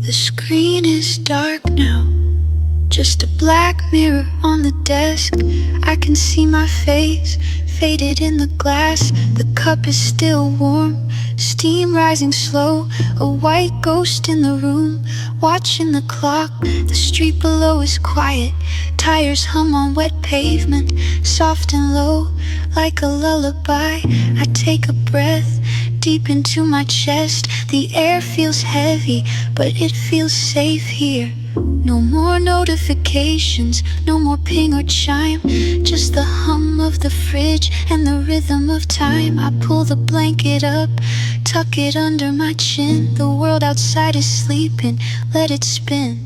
The screen is dark now, just a black mirror on the desk. I can see my face, faded in the glass. The cup is still warm, steam rising slow. A white ghost in the room, watching the clock. The street below is quiet, tires hum on wet pavement. Soft and low, like a lullaby. I take a breath deep into my chest. The air feels heavy, but it feels safe here. No more notifications, no more ping or chime. Just the hum of the fridge and the rhythm of time. I pull the blanket up, tuck it under my chin. The world outside is sleeping, let it spin,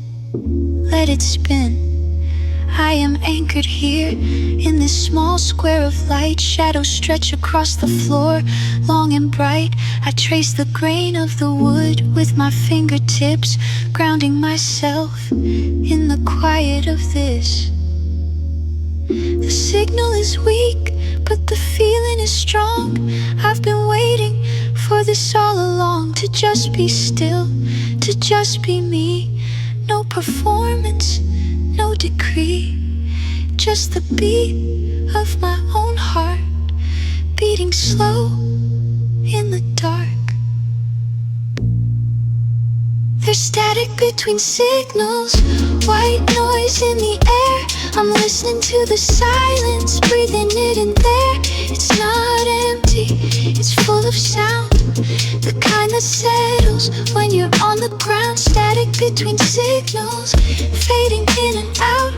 let it spin. I am anchored here in this small square of light. Shadows stretch across the floor, long and bright. I trace the grain of the wood with my fingertips, grounding myself in the quiet of this. The signal is weak, but the feeling is strong. I've been waiting for this all along, to just be still, to just be me. No performance, no decree, just the beat of my own heart, beating slow in the dark. There's static between signals, white noise in the air. I'm listening to the silence, breathing it in there. It's not empty, it's full of sound, the kind that settles when you're on the ground. Static between signals, fading in and out.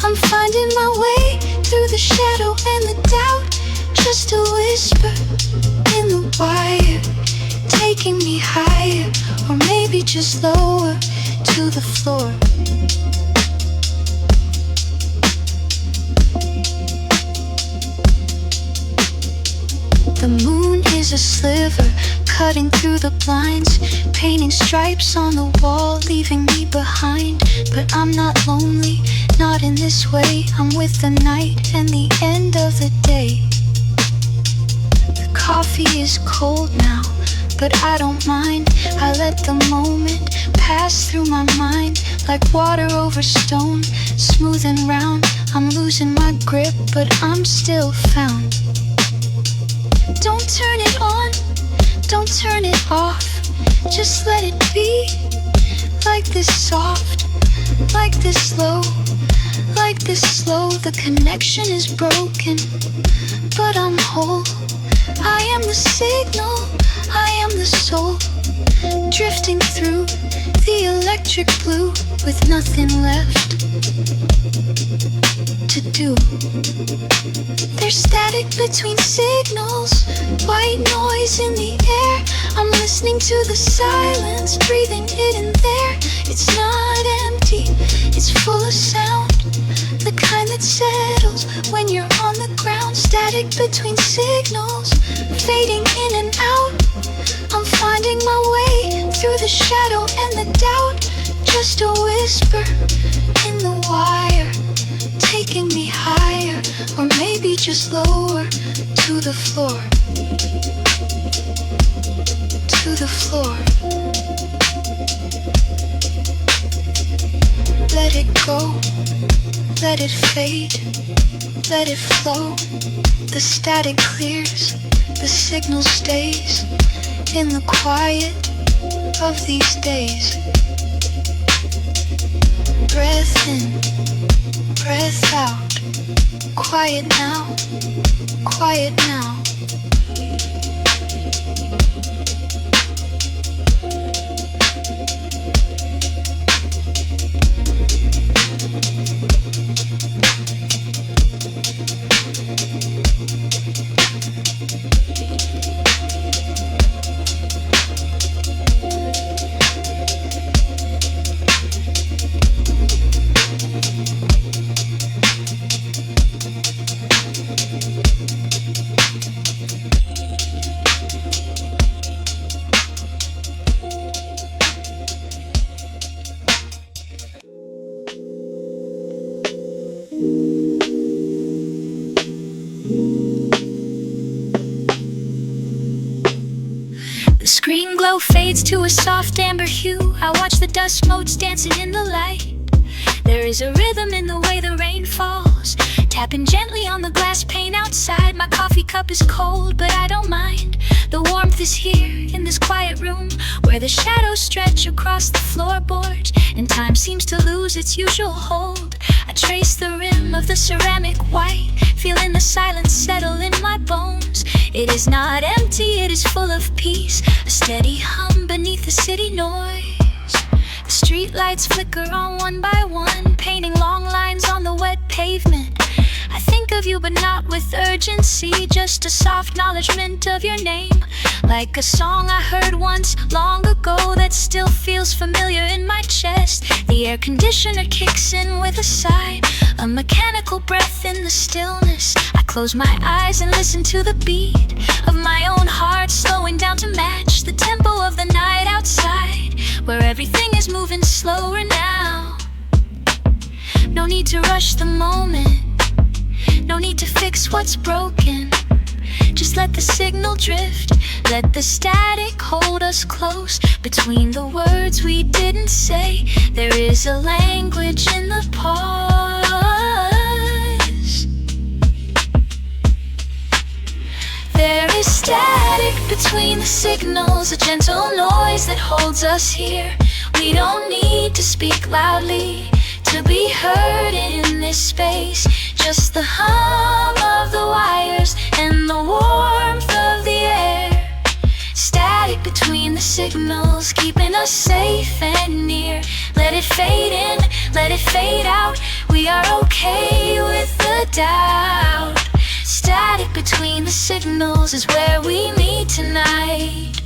I'm finding my way through the shadow and the doubt. Just a whisper in the wire, taking me higher, or maybe just lower to the floor. The moon is a sliver, cutting through the blinds, painting stripes on the wall, leaving me behind. But I'm not lonely, not in this way. I'm with the night and the end of the day. The coffee is cold now, but I don't mind. I let the moment pass through my mind, like water over stone, smooth and round. I'm losing my grip, but I'm still found. Don't turn it on, don't turn it off, just let it be. Like this soft, like this slow, like this slow. The connection is broken, but I'm whole. I am the signal, I am the soul, drifting through the electric blue with nothing left to do. There's static between signals, white noise in the air. I'm listening to the silence, breathing it in there. It's not empty, it's full of sound, the kind that settles when you're on the ground. Static between signals, fading in and out. I'm finding my way through the shadow and the doubt. Just a whisper in the wire, taking me higher, or maybe just lower, to the floor, to the floor. Let it go, let it fade, let it flow. The static clears, the signal stays in the quiet of these days. Breath in, breath out. Quiet now, quiet now. The screen glow fades to a soft amber hue. I watch the dust motes dancing in the light. There is a rhythm in the way the rain falls, tapping gently on the glass pane outside. My coffee cup is cold, but I don't mind. The warmth is here in this quiet room, where the shadows stretch across the floorboards and time seems to lose its usual hold. I trace the rim of the ceramic white, feeling the silence settle in my bones. It is not empty, it is full of peace, a steady hum beneath the city noise. The street lights flicker on one by one, painting long lines on the wet pavement. I think of you but not with urgency, just a soft acknowledgement of your name. Like a song I heard once long ago that still feels familiar in my chest. The air conditioner kicks in with a sigh, a mechanical breath in the stillness. I close my eyes and listen to the beat of my own heart slowing down to match the tempo of the night outside, where everything is moving slower now. No need to rush the moment, no need to fix what's broken. Just let the signal drift, let the static hold us close. Between the words we didn't say, there is a language in the pause. There is static between the signals, a gentle noise that holds us here. We don't need to speak loudly to be heard in this space. Just the hum of the wires and the warmth of the air. Static between the signals, keeping us safe and near. Let it fade in, let it fade out. We are okay with the doubt. Static between the signals is where we meet tonight.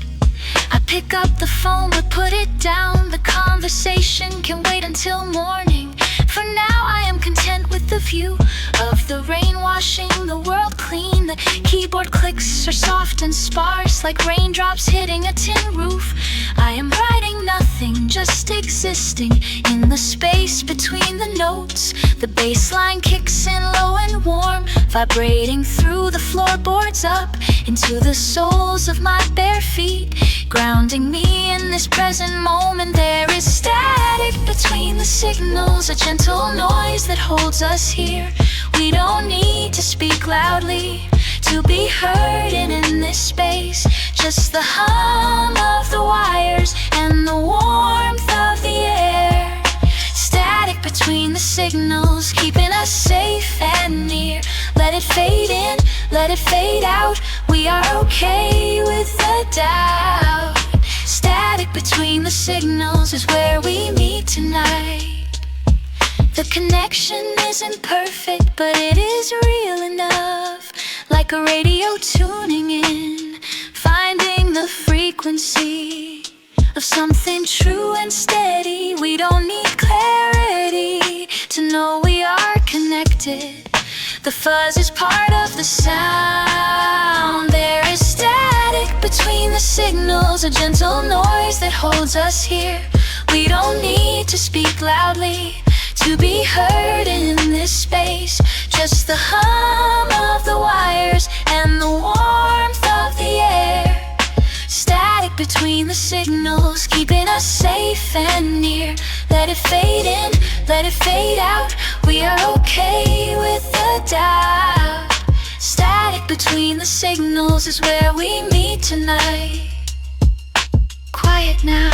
I pick up the phone but put it down. The conversation can wait until morning. For now I am content with the view of the rain washing the world clean. The keyboard clicks are soft and sparse, like raindrops hitting a tin roof. I am writing nothing, just existing in the space between the notes. The bass line kicks in low and warm, vibrating through the floorboards up into the soles of my bare feet, grounding me in this present moment. There is static between the signals, a gentle noise that holds us here. We don't need to speak loudly to be heard in this space. Just the hum of the wires and the warmth of the air. Static between the signals, keeping us safe and near. Let it fade in, let it fade out. We are okay with the doubt. Static between the signals is where we meet tonight. The connection isn't perfect, but it is real enough. Like a radio tuning in, finding the frequency of something true and steady. We don't need clarity to know we are connected. The fuzz is part of the sound. There is static between the signals, a gentle noise that holds us here. We don't need to speak loudly to be heard in this space. Just the hum of the wires and the warmth of the air. Static between the signals, keeping us safe and near. Let it fade in, let it fade out. We are okay with the doubt. Static between the signals is where we meet tonight. Quiet now,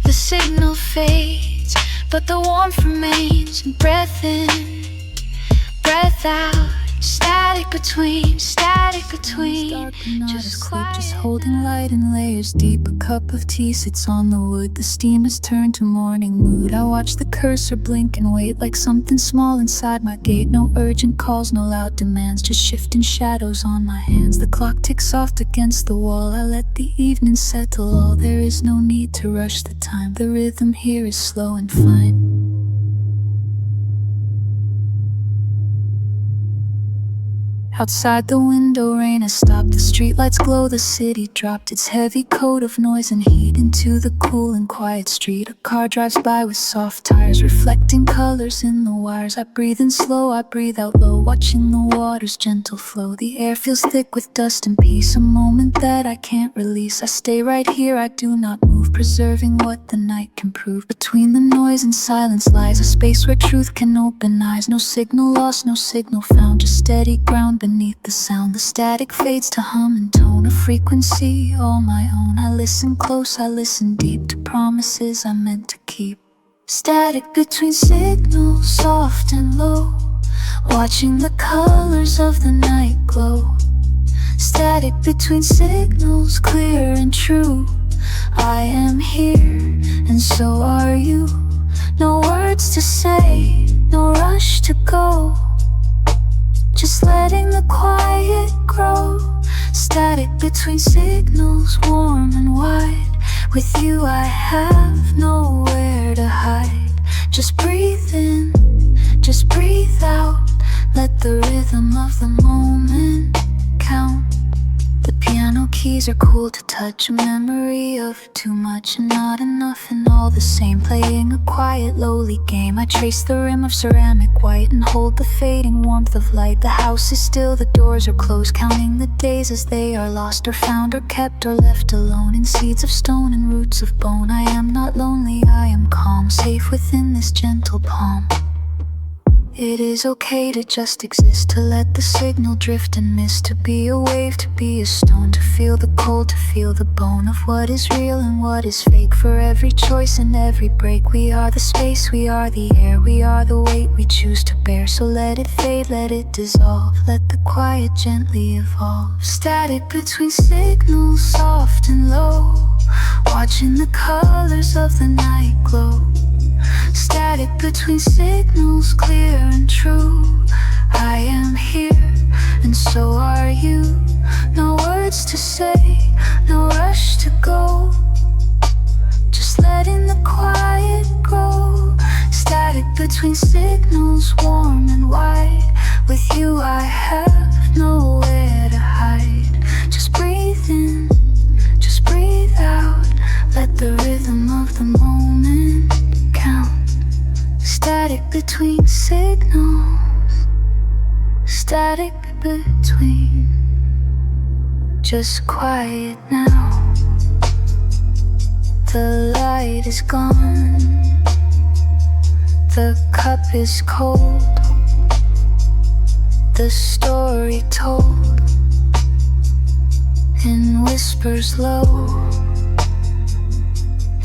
the signal fades, but the warmth remains. Breath in, breath out. Static between, just quiet. Just holding light in layers deep. A cup of tea sits on the wood. The steam has turned to morning mood. I watch the cursor blink and wait like something small inside my gate. No urgent calls, no loud demands, just shifting shadows on my hands. The clock ticks soft against the wall. I let the evening settle all. There is no need to rush the time. The rhythm here is slow and fine. Outside the window, rain has stopped. The streetlights glow, the city dropped its heavy coat of noise and heat into the cool and quiet street. A car drives by with soft tires, reflecting colors in the wires. I breathe in slow, I breathe out low, watching the water's gentle flow. The air feels thick with dust and peace, a moment that I can't release. I stay right here, I do not move, preserving what the night can prove. Between the noise and silence lies a space where truth can open eyes. No signal lost, no signal found, just steady ground beneath the sound. The static fades to hum and tone, a frequency all my own. I listen close, I listen deep to promises I meant to keep. Static between signals, soft and low, watching the colors of the night glow. Static between signals, clear and true. I am here, and so are you. No words to say, no rush to go, just letting the quiet grow. Static between signals, warm and wide. With you I have nowhere to hide. Just breathe in, just breathe out. Let the rhythm of the moment count. The piano keys are cool to touch, a memory of too much and not enough, and all the same. Playing a quiet, lowly game. I trace the rim of ceramic white and hold the fading warmth of light. The house is still, the doors are closed, counting the days as they are lost or found or kept or left alone in seeds of stone and roots of bone. I am not lonely, I am calm, safe within this gentle palm. It is okay to just exist, to let the signal drift and miss, to be a wave, to be a stone, to feel the cold, to feel the bone of what is real and what is fake. For every choice and every break, we are the space, we are the air, we are the weight we choose to bear. So let it fade, let it dissolve, let the quiet gently evolve. Static between signals, soft and low, watching the colors of the night glow. Static between signals, clear and true. I am here, and so are you. No words to say, no rush to go, just letting the quiet grow. Static between signals, warm and wide. With you I have nowhere to hide. Just breathe in, just breathe out. Let the rhythm of the moment count. Static between signals, static between. Just quiet now. The light is gone, the cup is cold, the story told in whispers low,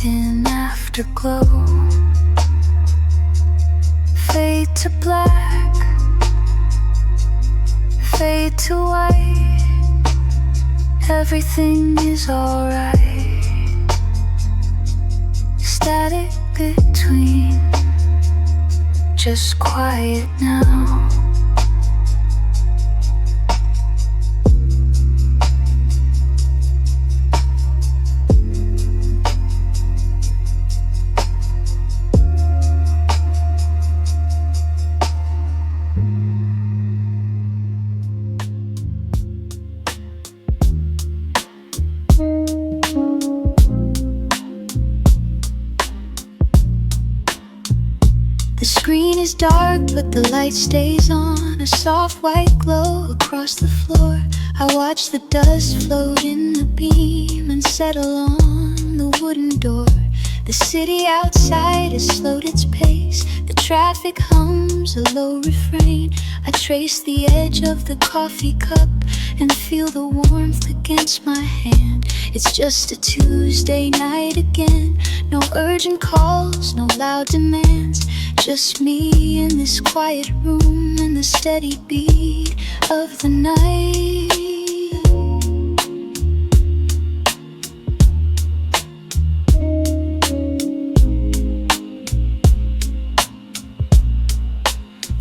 in afterglow. Fade to black, fade to white. Everything is alright. static between, just quiet now. The screen is dark, but the light stays on, a soft white glow across the floor. I watch the dust float in the beam and settle on the wooden door. The city outside has slowed its pace, the traffic hums a low refrain. I trace the edge of the coffee cup and feel the warmth against my hand. It's just a Tuesday night again, no urgent calls, no loud demands, just me in this quiet room and the steady beat of the night.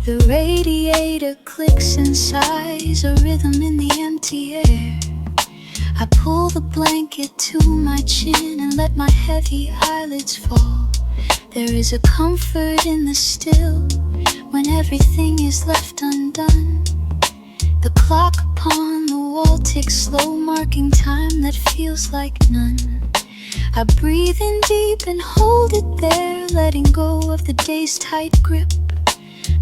The radiator clicks and sighs, a rhythm in the empty air. I pull the blanket to my chin and let my heavy eyelids fall. There is a comfort in the still when everything is left undone. The clock upon the wall ticks slow, marking time that feels like none. I breathe in deep and hold it there, letting go of the day's tight grip.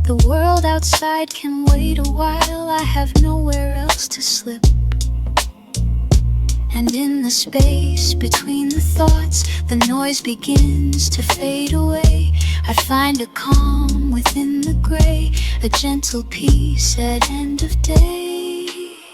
The world outside can wait a while, I have nowhere else to slip. And in the space between the thoughts, the noise begins to fade away. I find a calm within the gray, a gentle peace at end of day.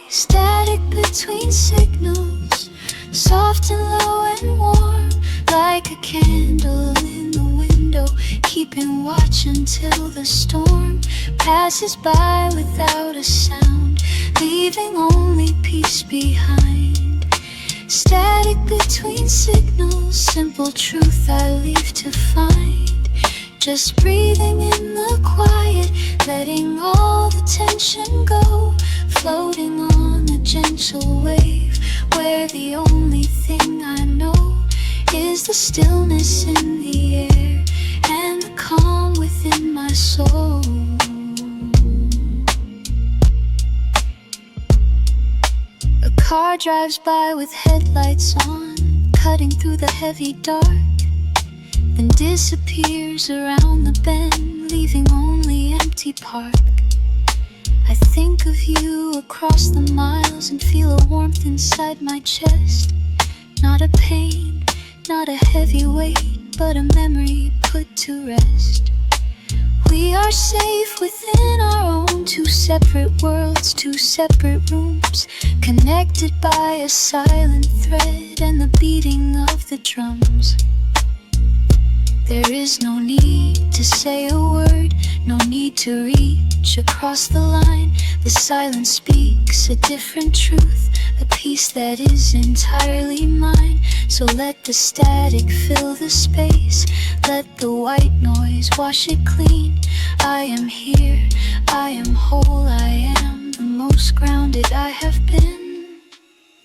Static between signals, soft and low and warm, like a candle in the window, keeping watch until the storm passes by without a sound, leaving only peace behind. Static between signals, simple truth I leave to find. Just breathing in the quiet, letting all the tension go, floating on a gentle wave, where the only thing I know is the stillness in the air and the calm within my soul. A car drives by with headlights on, cutting through the heavy dark, then disappears around the bend, leaving only empty park. I think of you across the miles and feel a warmth inside my chest. Not a pain, not a heavy weight, but a memory put to rest. We are safe within our own two separate worlds, two separate rooms, connected by a silent thread and the beating of the drums. There is no need to say a word, no need to reach across the line. The silence speaks a different truth, a peace that is entirely mine. So let the static fill the space, let the white noise wash it clean. I am here, I am whole, I am the most grounded I have been.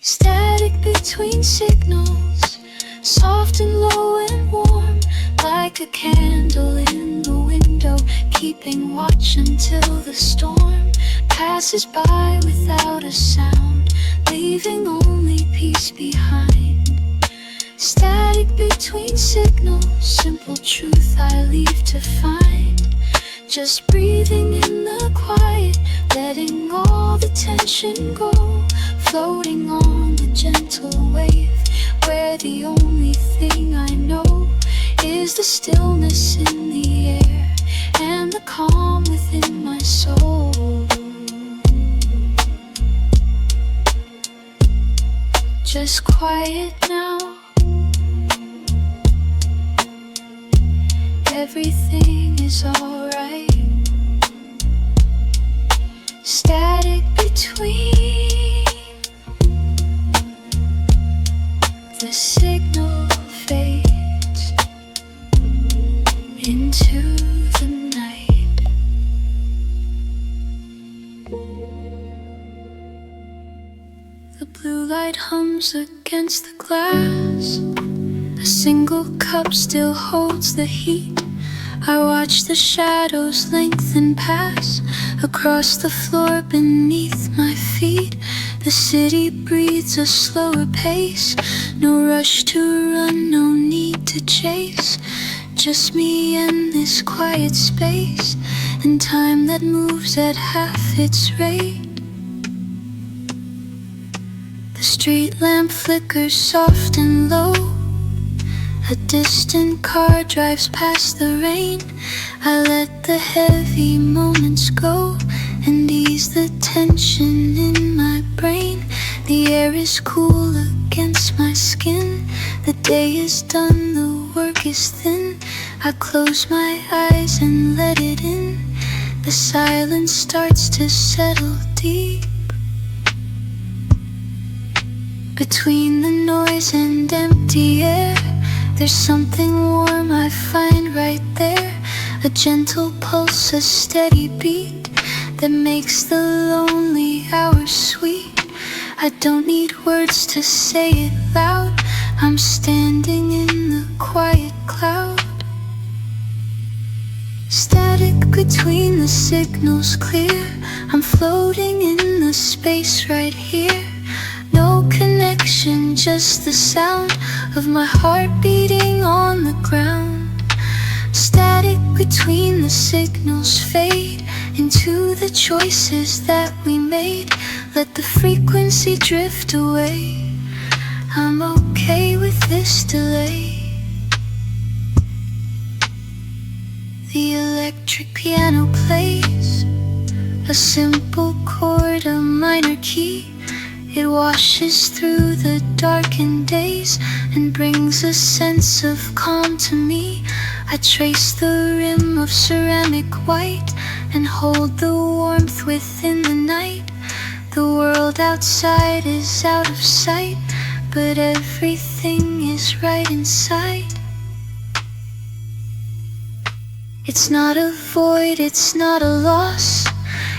Static between signals, soft and low and warm, like a candle in the window, keeping watch until the storm passes by without a sound, leaving only peace behind. Static between signals, simple truth I leave to find. Just breathing in the quiet, letting all the tension go, floating on the gentle wave, where the only thing I know is the stillness in the air and the calm within my soul. Just quiet now. Everything is alright. Static between the signal fades. The blue light hums against the glass. A single cup still holds the heat. I watch the shadows lengthen pass across the floor beneath my feet. The city breathes a slower pace. No rush to run, no need to chase. Just me and this quiet space, and time that moves at half its rate. The street lamp flickers soft and low. A distant car drives past the rain. I let the heavy moments go and ease the tension in my brain. The air is cool against my skin. The day is done, the work is thin. I close my eyes and let it in. The silence starts to settle deep. Between the noise and empty air, there's something warm I find right there. A gentle pulse, a steady beat that makes the lonely hours sweet. I don't need words to say it loud. I'm standing in the quiet cloud. Static between the signals clear. I'm floating in the space right here. No connection, just the sound of my heart beating on the ground. Static between the signals fade into the choices that we made. Let the frequency drift away. I'm okay with this delay. The electric piano plays a simple chord, a minor key. It washes through the darkened days and brings a sense of calm to me. I trace the rim of ceramic white and hold the warmth within the night. The world outside is out of sight, but everything is right inside. It's not a void, it's not a loss.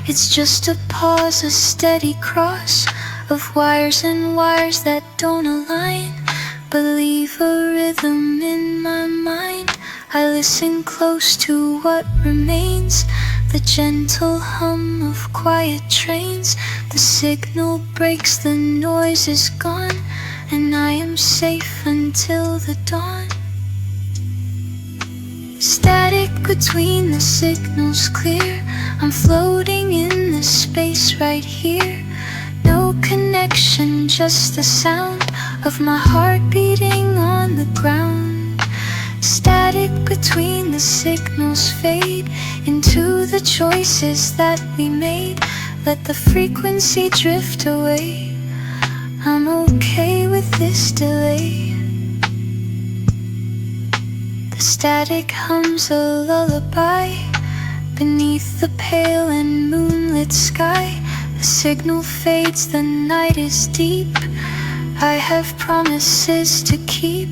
It's just a pause, a steady cross of wires and wires that don't align, but leave a rhythm in my mind. I listen close to what remains, the gentle hum of quiet trains. The signal breaks, the noise is gone, and I am safe until the dawn. Static between the signals clear. I'm floating in the space right here. No connection, just the sound of my heart beating on the ground. Static between the signals fade into the choices that we made. Let the frequency drift away. I'm okay with this delay. The static hums a lullaby beneath the pale and moonlit sky. The signal fades, the night is deep. I have promises to keep,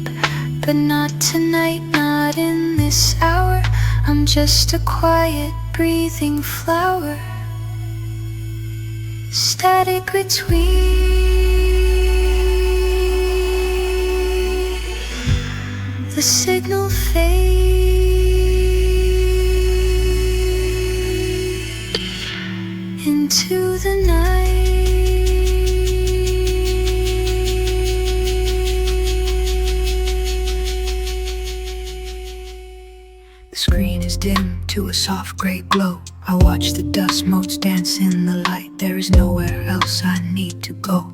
but not tonight, not in this hour. I'm just a quiet, breathing flower. Static between the signal fade into the night. The screen is dim to a soft gray glow. I watch the dust motes dance in the light. There is nowhere else I need to go.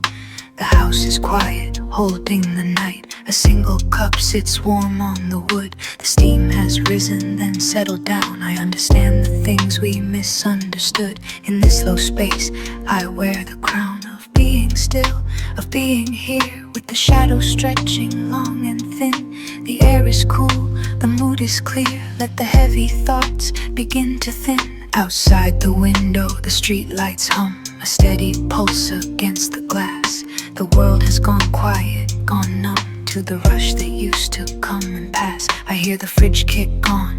The house is quiet, holding the night. A single cup sits warm on the wood. The steam has risen, then settled down. I understand the things we misunderstood. In this low space, I wear the crown of being still, of being here, with the shadows stretching long and thin. The air is cool, the mood is clear. Let the heavy thoughts begin to thin. Outside the window, the street lights hum, a steady pulse against the glass. The world has gone quiet, gone numb to the rush that used to come and pass. I hear the fridge kick on,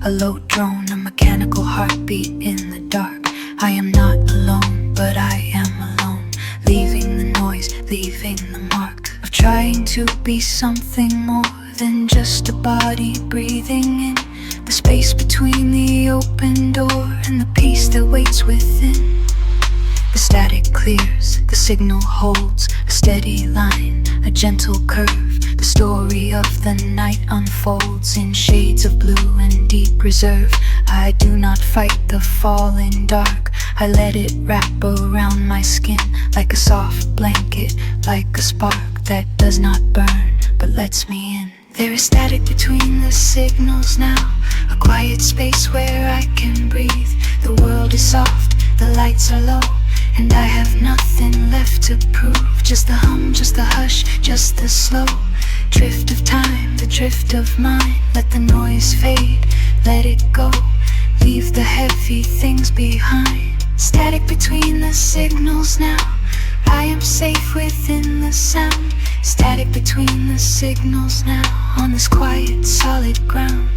a low drone, a mechanical heartbeat in the dark. I am not alone, but I am alone, leaving the noise leaving the mark of trying to be something more than just a body breathing in the space between the open door and the peace that waits within. The static clears, the signal holds a steady line, a gentle curve. The story of the night unfolds in shades of blue and deep reserve. I do not fight the falling dark, I let it wrap around my skin like a soft blanket, like a spark that does not burn but lets me in. There is static between the signals now, a quiet space where I can breathe. The world is soft, the lights are low, and I have nothing left to prove. Just the hum, just the hush, just the slow drift of time, the drift of mind. Let the noise fade, let it go, leave the heavy things behind. Static between the signals now, I am safe within the sound. Static between the signals now, on this quiet solid ground.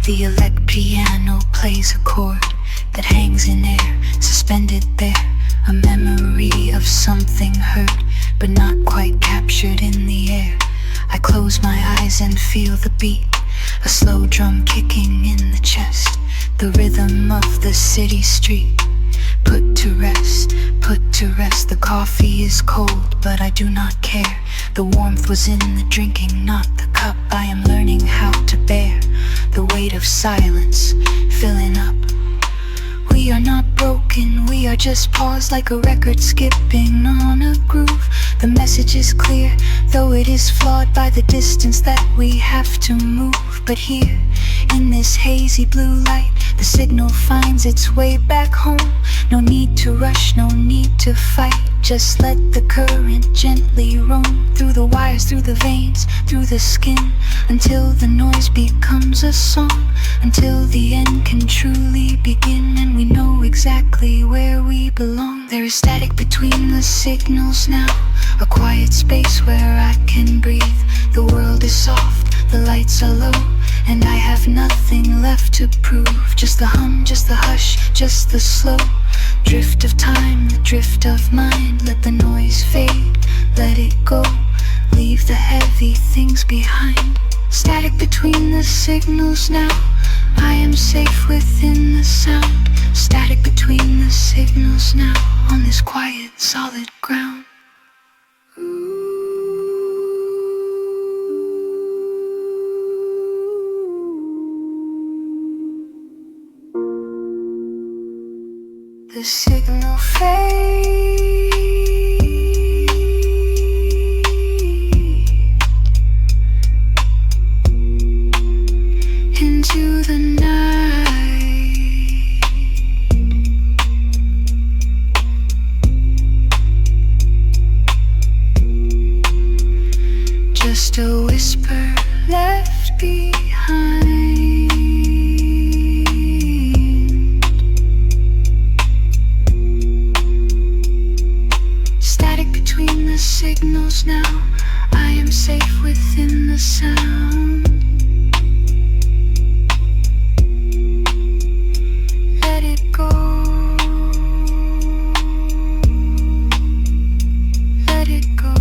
The elect piano plays a chord that hangs in air, suspended there, a memory of something heard but not quite captured in the air. I close my eyes and feel the beat, a slow drum kicking in the chest, the rhythm of the city street. Put to rest, put to rest. The coffee is cold, but I do not care. The warmth was in the drinking, not the cup. I am learning how to bear the weight of silence, filling up. We are not broken, we are just paused like a record skipping on a groove. The message is clear, though it is flawed by the distance that we have to move. But here, in this hazy blue light, the signal finds its way back home. No need to rush, no need to fight. Just let the current gently roam through the wires, through the veins, through the skin, until the noise becomes a song, until the end can truly begin and we know exactly where we belong. There is static between the signals now, a quiet space where I can breathe. The world is soft, the lights are low, and I have nothing left to prove. Just the hum, just the hush, just the slow drift of time, the drift of mind. Let the noise fade, let it go, leave the heavy things behind. Static between the signals now, I am safe within the sound. Static between the signals now, on this quiet solid ground. The signal fades into the night. Just a whisper left behind. Signals now, I am safe within the sound. Let it go, let it go.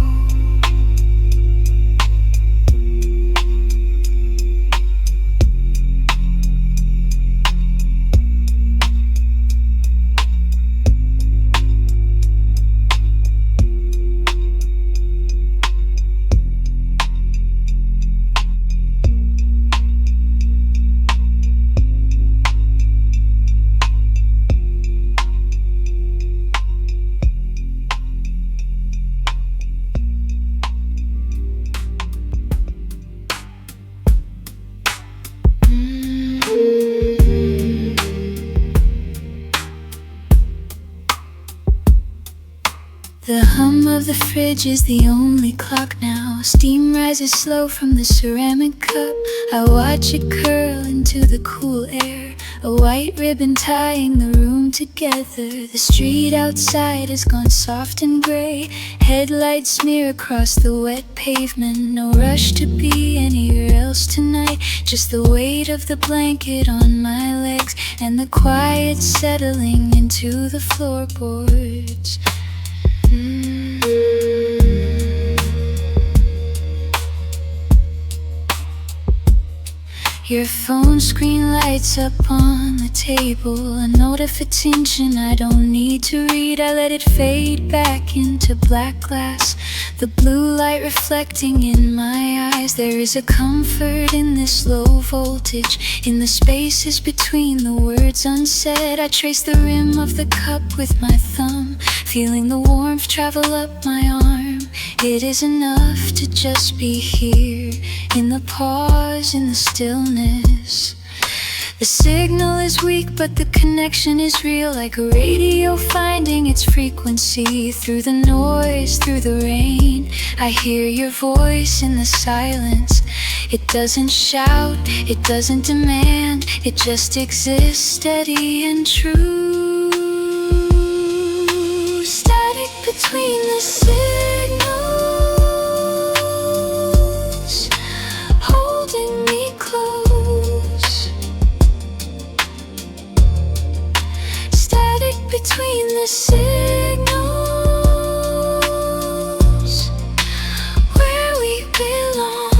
The hum of the fridge is the only clock now. Steam rises slow from the ceramic cup. I watch it curl into the cool air, a white ribbon tying the room together. The street outside has gone soft and gray. Headlights smear across the wet pavement. No rush to be anywhere else tonight, just the weight of the blanket on my legs and the quiet settling into the floorboards. Your phone screen lights up on the table, a note of attention I don't need to read. I let it fade back into black glass, the blue light reflecting in my eyes. There is a comfort in this low voltage, in the spaces between the words unsaid. I trace the rim of the cup with my thumb, feeling the warmth travel up my arm. It is enough to just be here, in the pause, in the stillness. The signal is weak, but the connection is real, like a radio finding its frequency. Through the noise, through the rain, I hear your voice in the silence. It doesn't shout, it doesn't demand, it just exists steady and true. Static between the signals, holding me close. Static between the signals, where we belong.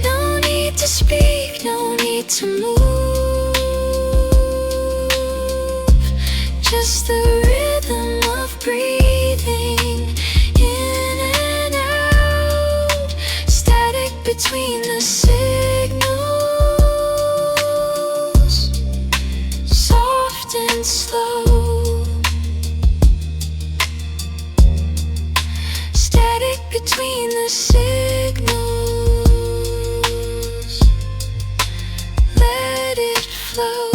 No need to speak, no need to move, just the rhythm of breathing in and out. Static between the signals, soft and slow. Static between the signals, let it flow.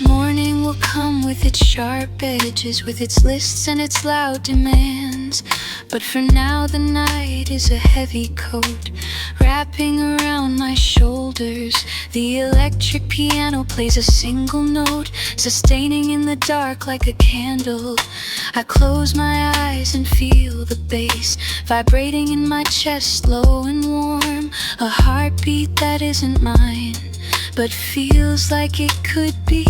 Morning will come with its sharp edges, with its lists and its loud demands. But for now the night is a heavy coat, wrapping around my shoulders. The electric piano plays a single note, sustaining in the dark like a candle. I close my eyes and feel the bass vibrating in my chest, low and warm. A heartbeat that isn't mine, but feels like it could be.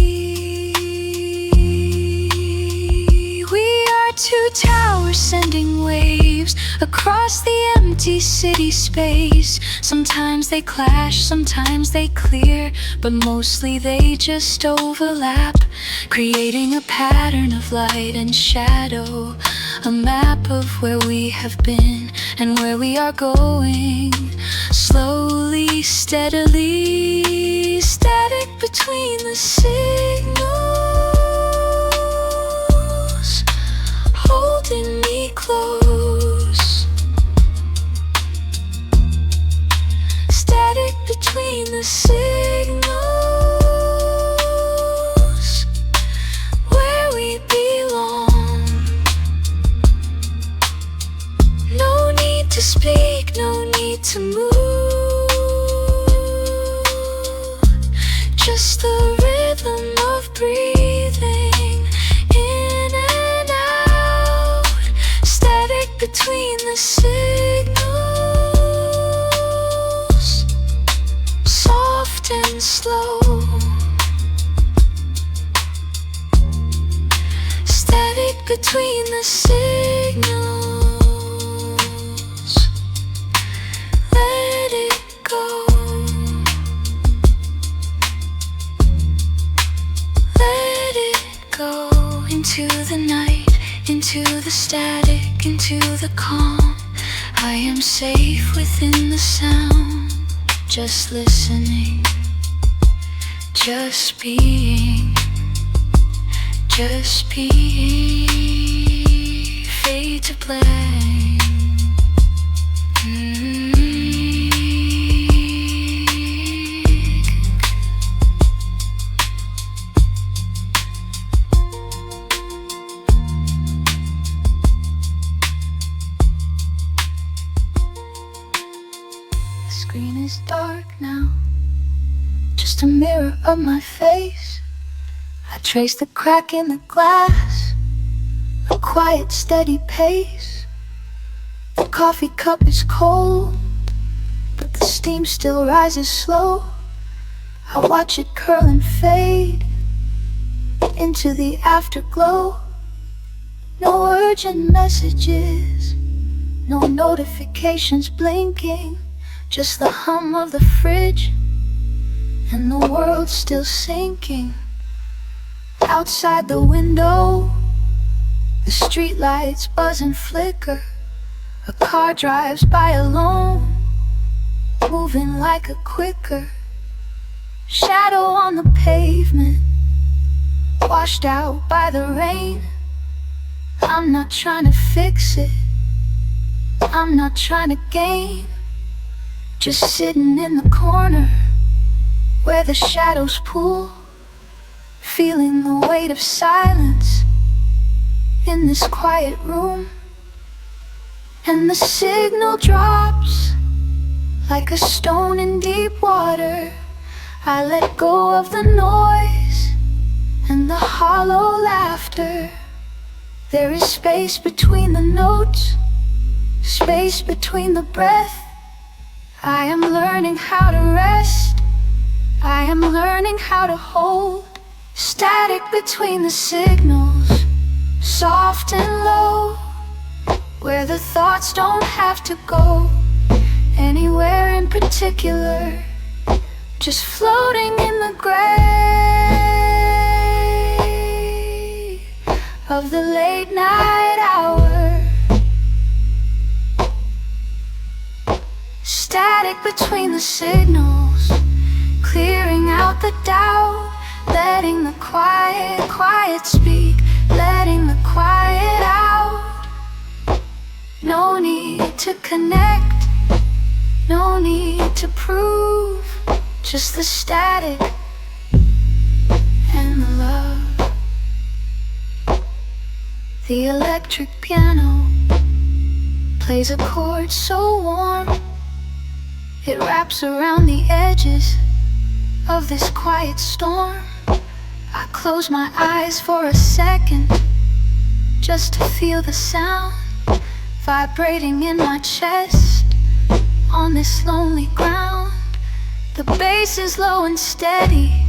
We are two towers sending waves across the empty city space. Sometimes they clash, sometimes they clear, but mostly they just overlap, creating a pattern of light and shadow, a map of where we have been and where we are going. Slowly, steadily, static between the signals, holding me close. Static between the signals, where we belong. No need to speak, no need to move, just the rhythm of breathing in and out. Static between the signals, soft and slow. Static between the signals, let it go. Let it go into the night, into the static, into the calm. I am safe within the sound, just listening, just being, just being. Fade to black. The screen is dark now, just a mirror of my face. I trace the crack in the glass, a quiet, steady pace. The coffee cup is cold, but the steam still rises slow. I watch it curl and fade into the afterglow. No urgent messages, no notifications blinking, just the hum of the fridge and the world still sinking. Outside the window, the streetlights buzz and flicker. A car drives by alone, moving like a quicker shadow on the pavement, washed out by the rain. I'm not trying to fix it, I'm not trying to gain, just sitting in the corner where the shadows pool, feeling the weight of silence in this quiet room. And the signal drops like a stone in deep water. I let go of the noise and the hollow laughter. There is space between the notes, space between the breath. I am learning how to rest, I am learning how to hold. Static between the signals, soft and low, where the thoughts don't have to go anywhere in particular, just floating in the gray of the late night hour. Static between the signals, clearing out the doubt, letting the quiet speak, letting the quiet out. No need to connect, no need to prove, just the static and the love. The electric piano plays a chord so warm, it wraps around the edges of this quiet storm. I close my eyes for a second just to feel the sound vibrating in my chest on this lonely ground. The bass is low and steady,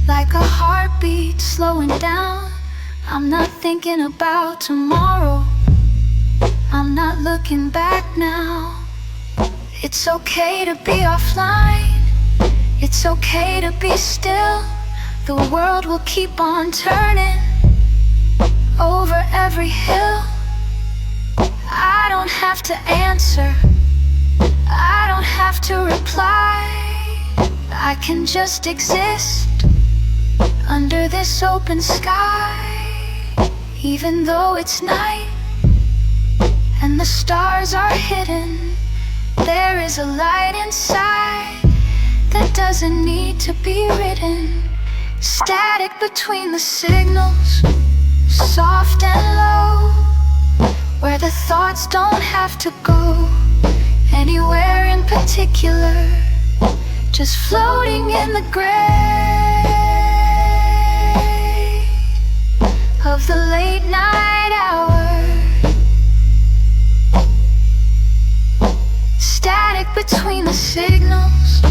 like a heartbeat slowing down. I'm not thinking about tomorrow, I'm not looking back now. It's okay to be offline, it's okay to be still. The world will keep on turning over every hill. I don't have to answer, I don't have to reply. I can just exist under this open sky. Even though it's night and the stars are hidden, there is a light inside that doesn't need to be written. Static between the signals, soft and low, where the thoughts don't have to go anywhere in particular, just floating in the gray of the late night hour. Static between the signals,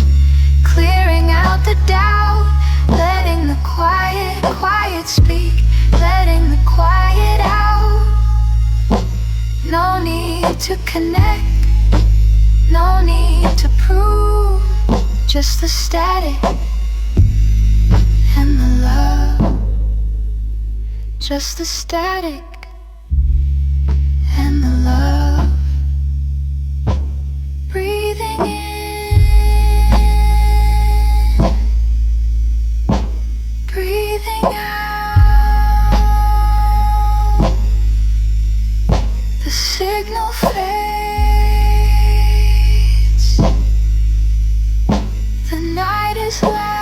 clearing out the doubt, letting the quiet speak, letting the quiet out. No need to connect, no need to prove, just the static and the love. Just the static and the love. Breathing in, breathing out. The signal fades, the night is land.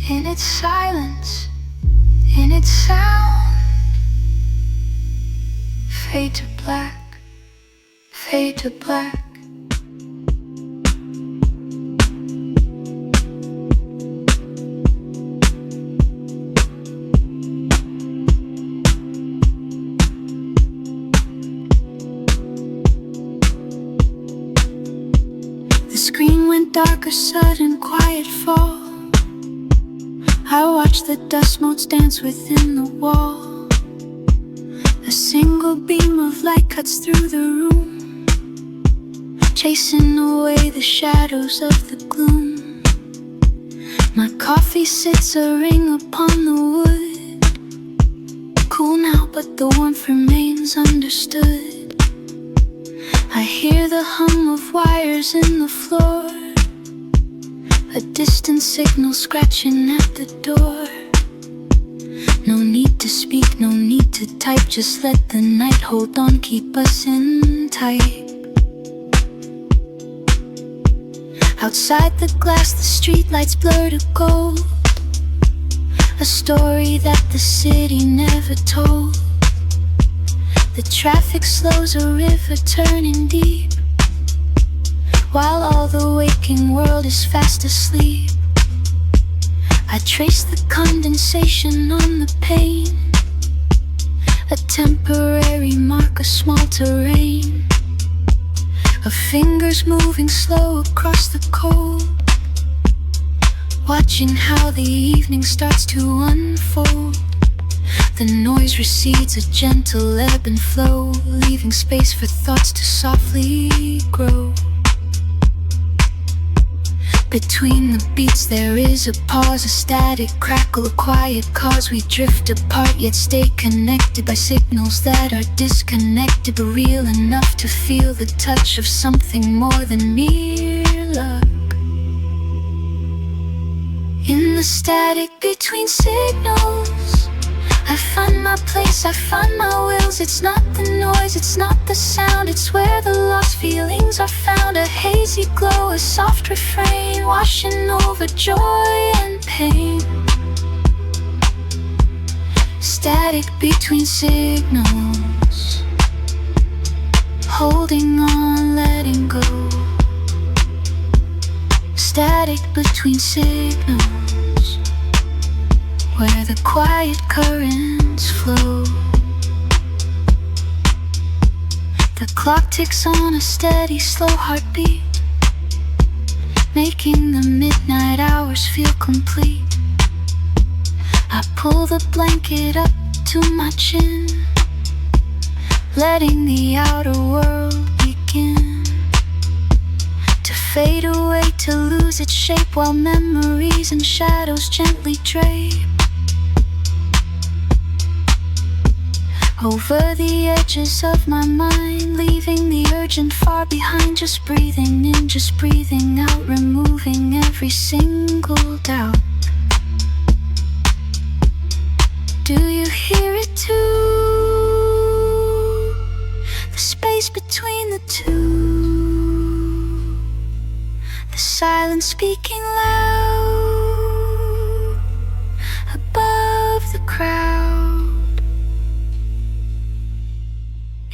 In its silence, in its sound, fade to black, fade to black. The screen went darker, sudden quiet fall. I watch the dust motes dance within the wall. A single beam of light cuts through the room, chasing away the shadows of the gloom. My coffee sits a ring upon the wood, cool now but the warmth remains understood. I hear the hum of wires in the floor, a distant signal scratching at the door. No need to speak, no need to type, just let the night hold on, keep us in tight. Outside the glass, the streetlights blur to gold, a story that the city never told. The traffic slows, a river turning deep, while all the waking world is fast asleep. I trace the condensation on the pane, a temporary mark, a small terrain of fingers moving slow across the cold, watching how the evening starts to unfold. The noise recedes, a gentle ebb and flow, leaving space for thoughts to softly grow. Between the beats there is a pause, a static crackle, a quiet cause. We drift apart yet stay connected by signals that are disconnected, but real enough to feel the touch of something more than mere luck. In the static between signals, I find my place, I find my wheels. It's not the noise, it's not the sound, it's where the lost feelings are found. A hazy glow, a soft refrain, washing over joy and pain. Static between signals, holding on, letting go. Static between signals, where the quiet currents flow. The clock ticks on a steady, slow heartbeat, making the midnight hours feel complete. I pull the blanket up to my chin, letting the outer world begin to fade away, to lose its shape, while memories and shadows gently drape over the edges of my mind, leaving the urgent far behind. Just breathing in, just breathing out, removing every single doubt. Do you hear it too? The space between the two, the silence speaking loud above the crowd.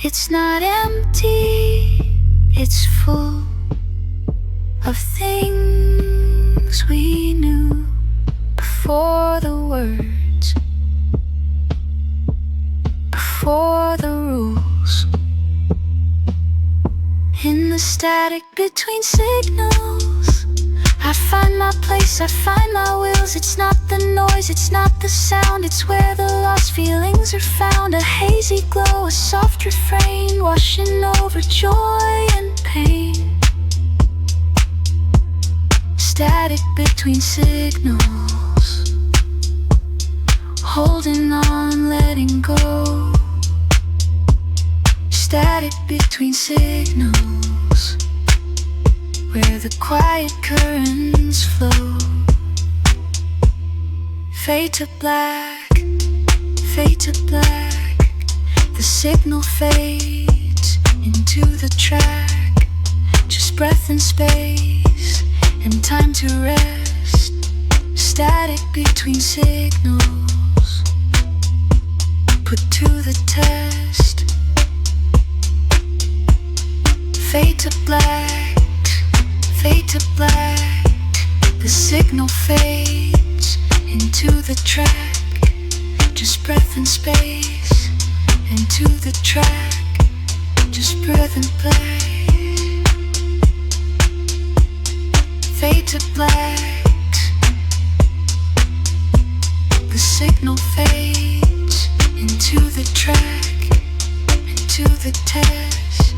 It's not empty, it's full of things we knew before the words, before the rules. In the static between signals, I find my place, I find my wheels. It's not the noise, it's not the sound, it's where the lost feelings are found. A hazy glow, a soft refrain, washing over joy and pain. Static between signals, holding on, letting go. Static between signals, where the quiet currents flow. Fade to black, fade to black. The signal fades into the track. Just breath and space and time to rest. Static between signals, put to the test. Fade to black, fade to black. The signal fades into the track. Just breath and space into the track. Just breath and play. Fade to black, signal fades into the track, into the test.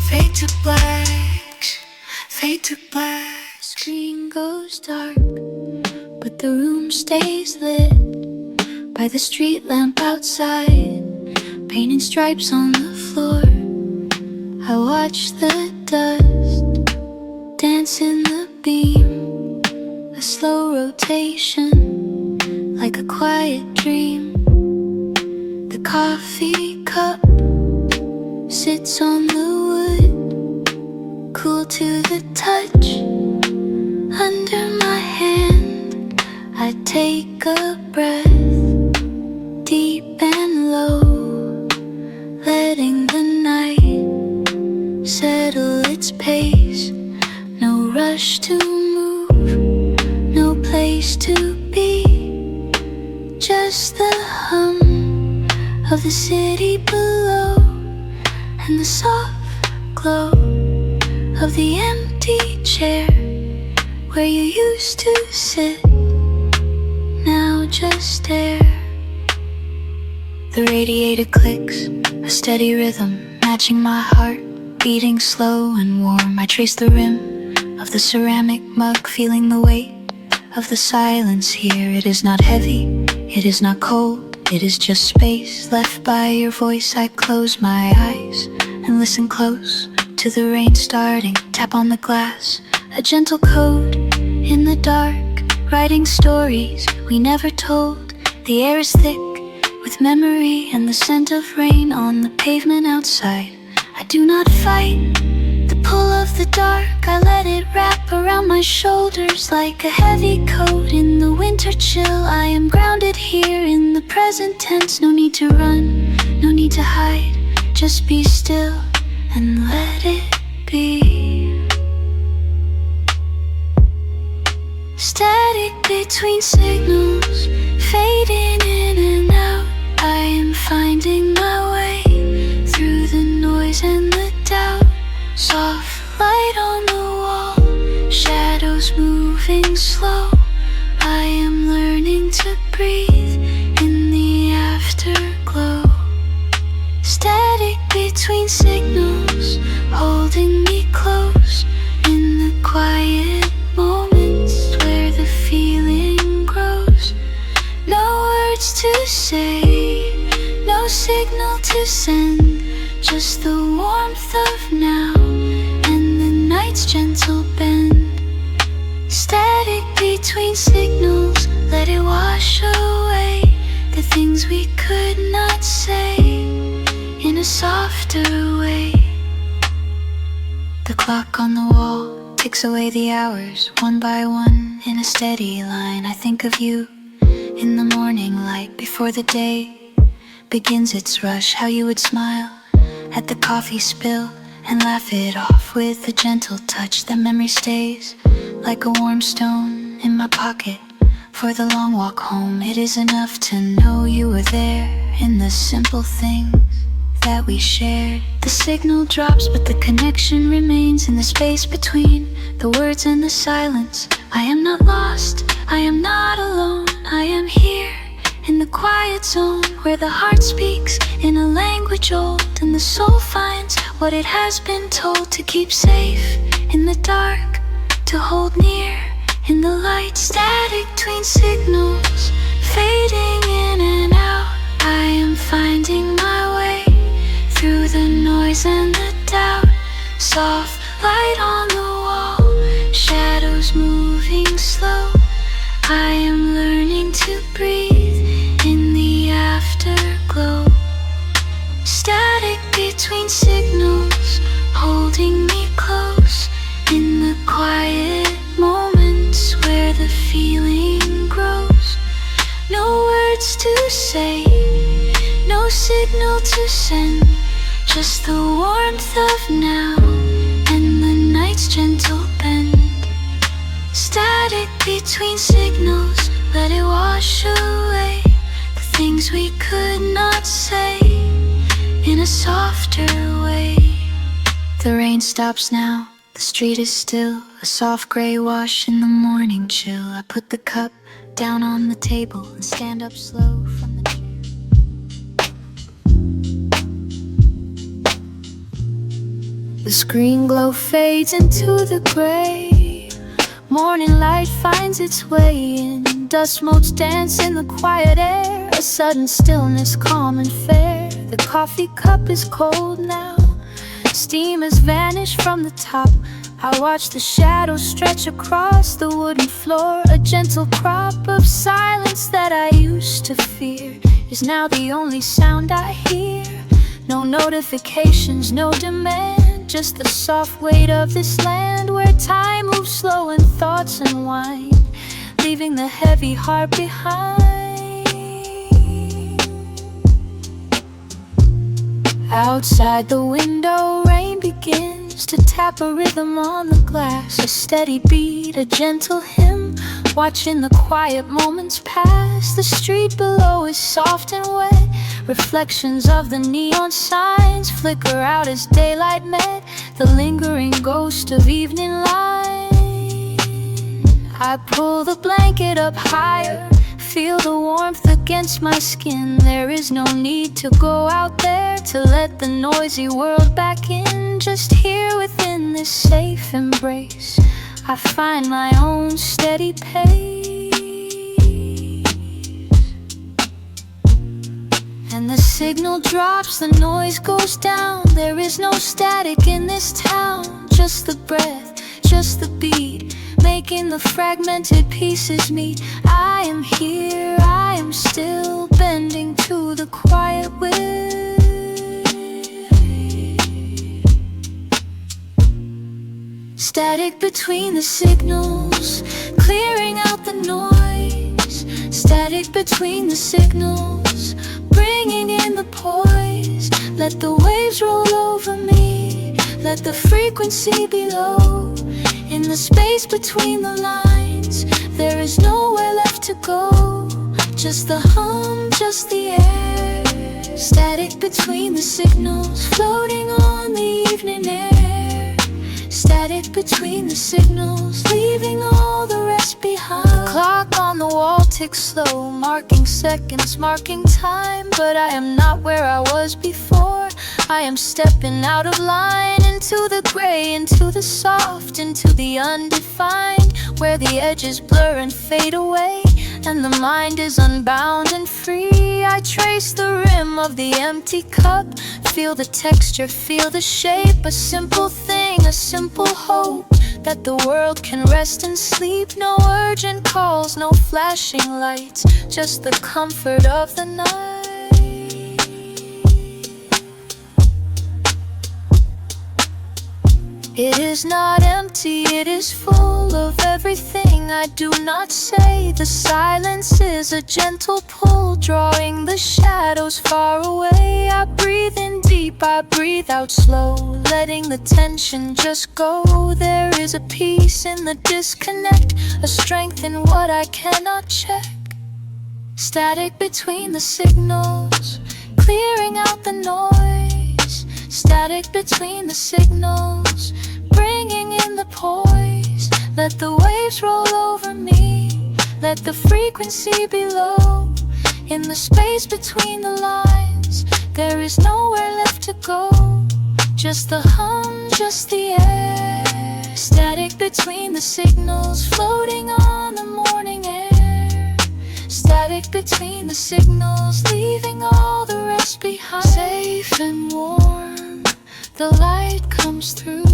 Fade to black, fade to black. Screen goes dark, but the room stays lit by the street lamp outside, painting stripes on the floor. I watch the dust dance in the beam, a slow rotation, like a quiet dream. The coffee cup sits on the wood, cool to the touch. Under my hand, I take a breath, deep and low, letting the night settle its pace. No rush to move, no place to be, just the hum of the city below, and the soft glow of the empty chair where you used to sit, now just stare. The radiator clicks, a steady rhythm matching my heart, beating slow and warm. I trace the rim of the ceramic mug, feeling the weight of the silence here. It is not heavy, it is not cold, it is just space left by your voice. I close my eyes and listen close to the rain starting, tap on the glass, a gentle code in the dark, writing stories we never told. The air is thick with memory and the scent of rain on the pavement outside. I do not fight the pull of the dark, I let it wrap around my shoulders like a heavy coat in the winter chill. I am grounded here in the present tense, no need to run, no need to hide, just be still and let it be. Static between signals, fading in and out. I am finding my way through the noise and the doubt. Soft light on the wall, shadows moving slow. I am learning to breathe in the afterglow. Static between signals, holding me close in the quiet moments where the feeling grows. No words to say, no signal to send, just the warmth of now and the night's gentle bend. Static between signals, let it wash away the things we could not say in a softer way. The clock on the wall ticks away the hours, one by one in a steady line. I think of you in the morning light before the day begins its rush. How you would smile at the coffee spill and laugh it off with a gentle touch. That memory stays like a warm stone in my pocket for the long walk home. It is enough to know you were there in the simple things that we shared. The signal drops, but the connection remains in the space between the words and the silence. I am not lost, I am not alone, I am here in the quiet zone where the heart speaks in a language old and the soul finds what it has been told. To keep safe in the dark, to hold near in the light. Static between signals, fading in and out. I am finding my way through the noise and the doubt. Soft light on the wall, shadows moving slow. I am learning to breathe in the afterglow. Static between signals, holding me close in the quiet moments where the feeling grows. No words to say, no signal to send, just the warmth of now and the night's gentle bend. Static between signals, let it wash away the things we could not say in a softer way. The rain stops now, The street is still, a soft gray wash in the morning chill. I put the cup down on the table and stand up slow from the chair. The screen glow fades into the gray. Morning light finds its way in. Dust motes dance in the quiet air. A sudden stillness, calm and fair. The coffee cup is cold now. Steam has vanished from the top. I watch the shadows stretch across the wooden floor. A gentle crop of silence that I used to fear is now the only sound I hear. No notifications, no demand, just the soft weight of this land where time moves slow and thoughts unwind, leaving the heavy heart behind. Outside the window, rain begins to tap a rhythm on the glass. A steady beat, a gentle hymn, watching the quiet moments pass. The street below is soft and wet. Reflections of the neon signs flicker out as daylight met the lingering ghost of evening light. I pull the blanket up higher, feel the warmth against my skin. There is no need to go out there to let the noisy world back in. Just here within this safe embrace, I find my own steady pace. And the signal drops, the noise goes down. There is no static in this town, just the breath, just the beat, making the fragmented pieces meet. I am here, I am still bending to the quiet will. Static between the signals, clearing out the noise. Static between the signals, bringing in the poise. Let the waves roll over me, let the frequency be low. In the space between the lines, there is nowhere left to go. Just the hum, just the air. Static between the signals, floating on the evening air. Static between the signals, leaving all the rest behind. The clock on the wall ticks slow, marking seconds, marking time. But I am not where I was before. I am stepping out of line, into the gray, into the soft, into the undefined, where the edges blur and fade away, and the mind is unbound and free. I trace the rim of the empty cup, feel the texture, feel the shape. A simple thing, a simple hope, that the world can rest and sleep. No urgent calls, no flashing lights, just the comfort of the night. It is not empty, it is full of everything I do not say. The silence is a gentle pull, drawing the shadows far away. I breathe in deep, I breathe out slow, letting the tension just go. There is a peace in the disconnect, a strength in what I cannot check. Static between the signals, clearing out the noise. Static between the signals, bringing in the poise. Let the waves roll over me, let the frequency be low. In the space between the lines, there is nowhere left to go. Just the hum, just the air. Static between the signals, floating on the morning air. Static between the signals, leaving all the rest behind. Safe and warm, the light comes through.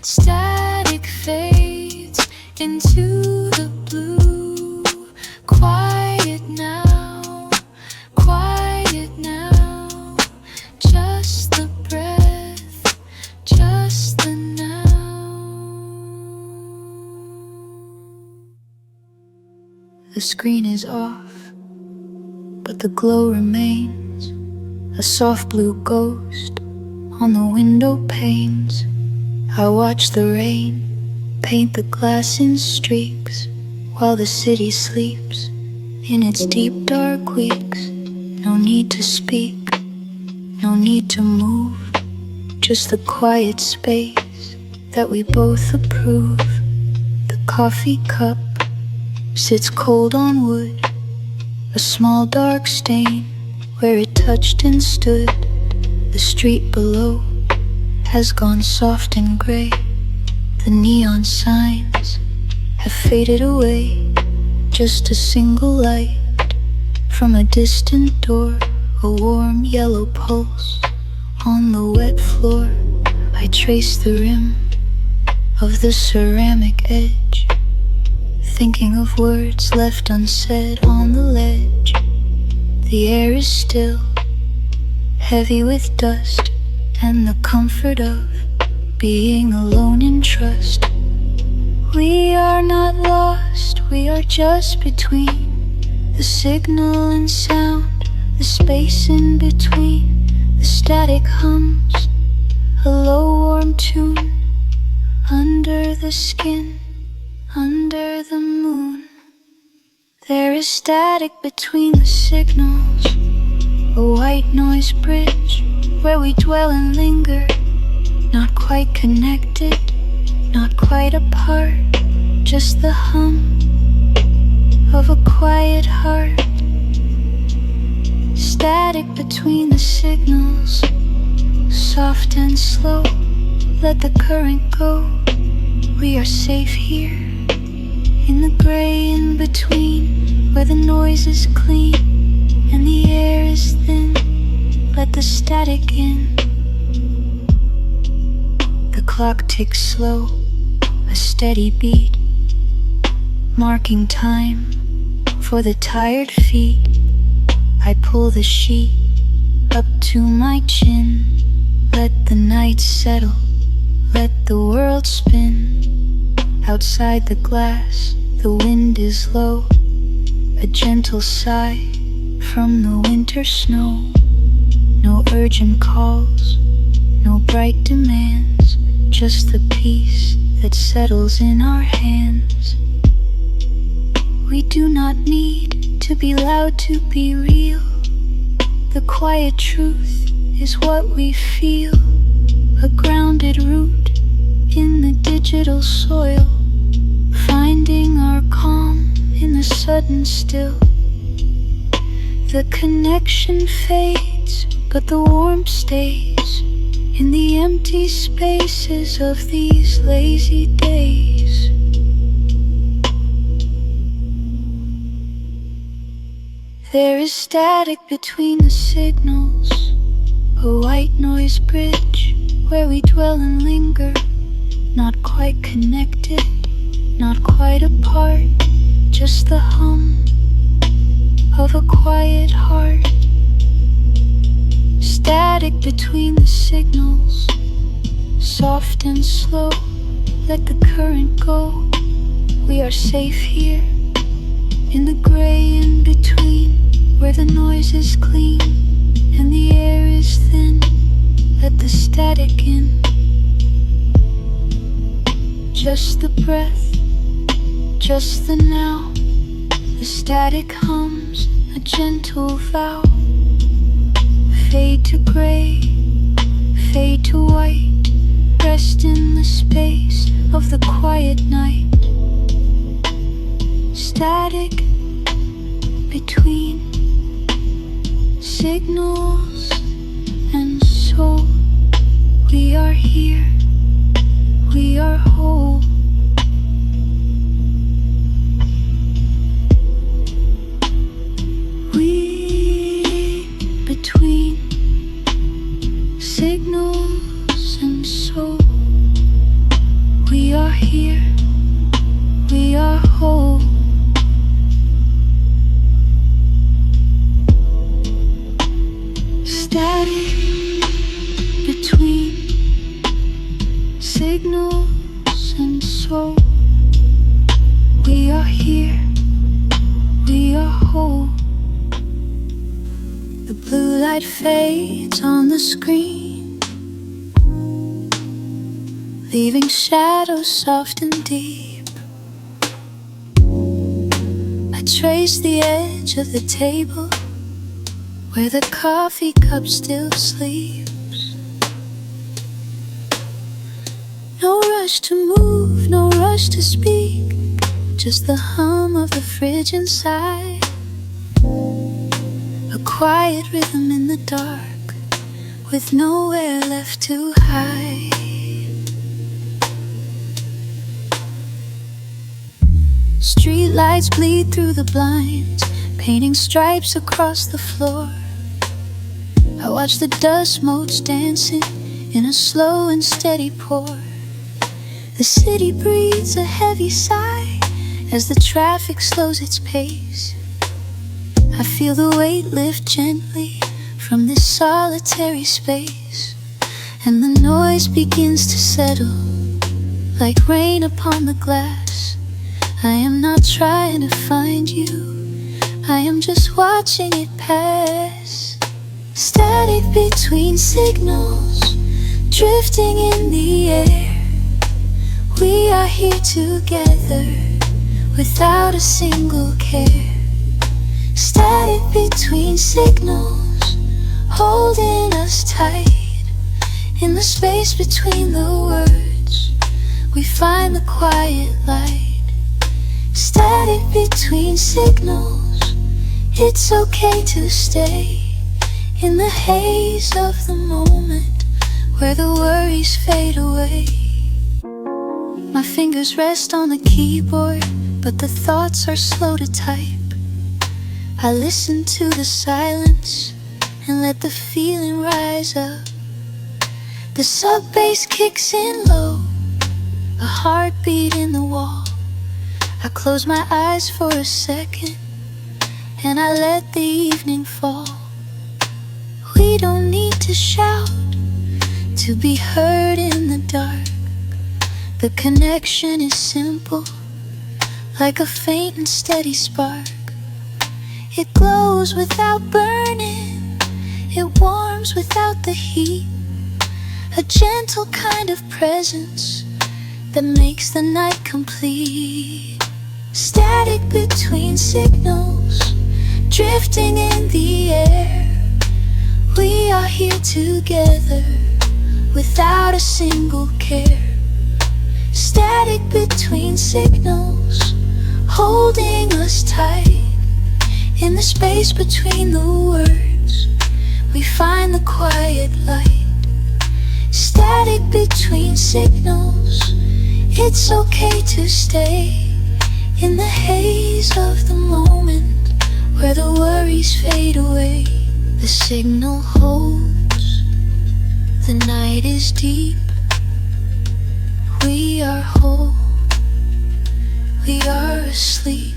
Static fades into the blue. Quiet now, quiet now. Just the breath, just the now. The screen is off, but the glow remains. A soft blue ghost on the window panes. I watch the rain paint the glass in streaks, while the city sleeps in its deep dark weeks. No need to speak, no need to move, just the quiet space that we both approve. The coffee cup sits cold on wood, a small dark stain where it touched and stood. The street below has gone soft and gray. The neon signs have faded away. Just a single light from a distant door, a warm yellow pulse on the wet floor. I trace the rim of the ceramic edge, thinking of words left unsaid on the ledge. The air is still, heavy with dust, and the comfort of being alone in trust. We are not lost, we are just between the signal and sound, the space in between. The static hums a low warm tune under the skin, under the moon. There is static between the signals, a white noise bridge where we dwell and linger, not quite connected, not quite apart, just the hum of a quiet heart. Static between the signals, soft and slow, let the current go. We are safe here, in the gray in between, where the noise is clean and the air is thin. Let the static in. The clock ticks slow, a steady beat, marking time for the tired feet. I pull the sheet up to my chin. Let the night settle, let the world spin. Outside the glass, the wind is low, a gentle sigh from the winter snow. No urgent calls, no bright demands, just the peace that settles in our hands. We do not need to be loud to be real. The quiet truth is what we feel, a grounded root in the digital soil, finding our calm in the sudden still. The connection fades, but the warmth stays in the empty spaces of these lazy days. There is static between the signals, a white noise bridge where we dwell and linger, not quite connected, not quite apart, just the hum of a quiet heart. Static between the signals, soft and slow, let the current go. We are safe here, in the gray in between, where the noise is clean and the air is thin. Let the static in. Just the breath, just the now. The static hums a gentle vow. Fade to gray, fade to white, rest in the space of the quiet night. Static between signals and soul. We are here, we are whole. We between signals and soul. We are here, we are whole. Static between signals and soul. We are here, we are whole. The blue light fades on the screen, leaving shadows soft and deep. I trace the edge of the table where the coffee cup still sleeps. No rush rush to move, no rush to speak, just the hum of the fridge inside. A quiet rhythm in the dark, with nowhere left to hide. Street lights bleed through the blinds, painting stripes across the floor. I watch the dust motes dancing in a slow and steady pour. The city breathes a heavy sigh as the traffic slows its pace. I feel the weight lift gently from this solitary space, and the noise begins to settle like rain upon the glass. I am not trying to find you, I am just watching it pass. Static between signals, drifting in the air. We are here together, without a single care. Static between signals, holding us tight. In the space between the words, we find the quiet light. Static between signals, it's okay to stay in the haze of the moment where the worries fade away. My fingers rest on the keyboard, but the thoughts are slow to type. I listen to the silence and let the feeling rise up. The sub-bass kicks in low, a heartbeat in the wall. I close my eyes for a second and I let the evening fall. We don't need to shout to be heard in the dark. The connection is simple, like a faint and steady spark. It glows without burning, it warms without the heat. A gentle kind of presence that makes the night complete. Static between signals, drifting in the air. We are here together, without a single care. Static between signals, holding us tight. In the space between the words, we find the quiet light. Static between signals, it's okay to stay in the haze of the moment where the worries fade away. The signal holds, the night is deep. We are whole, we are asleep.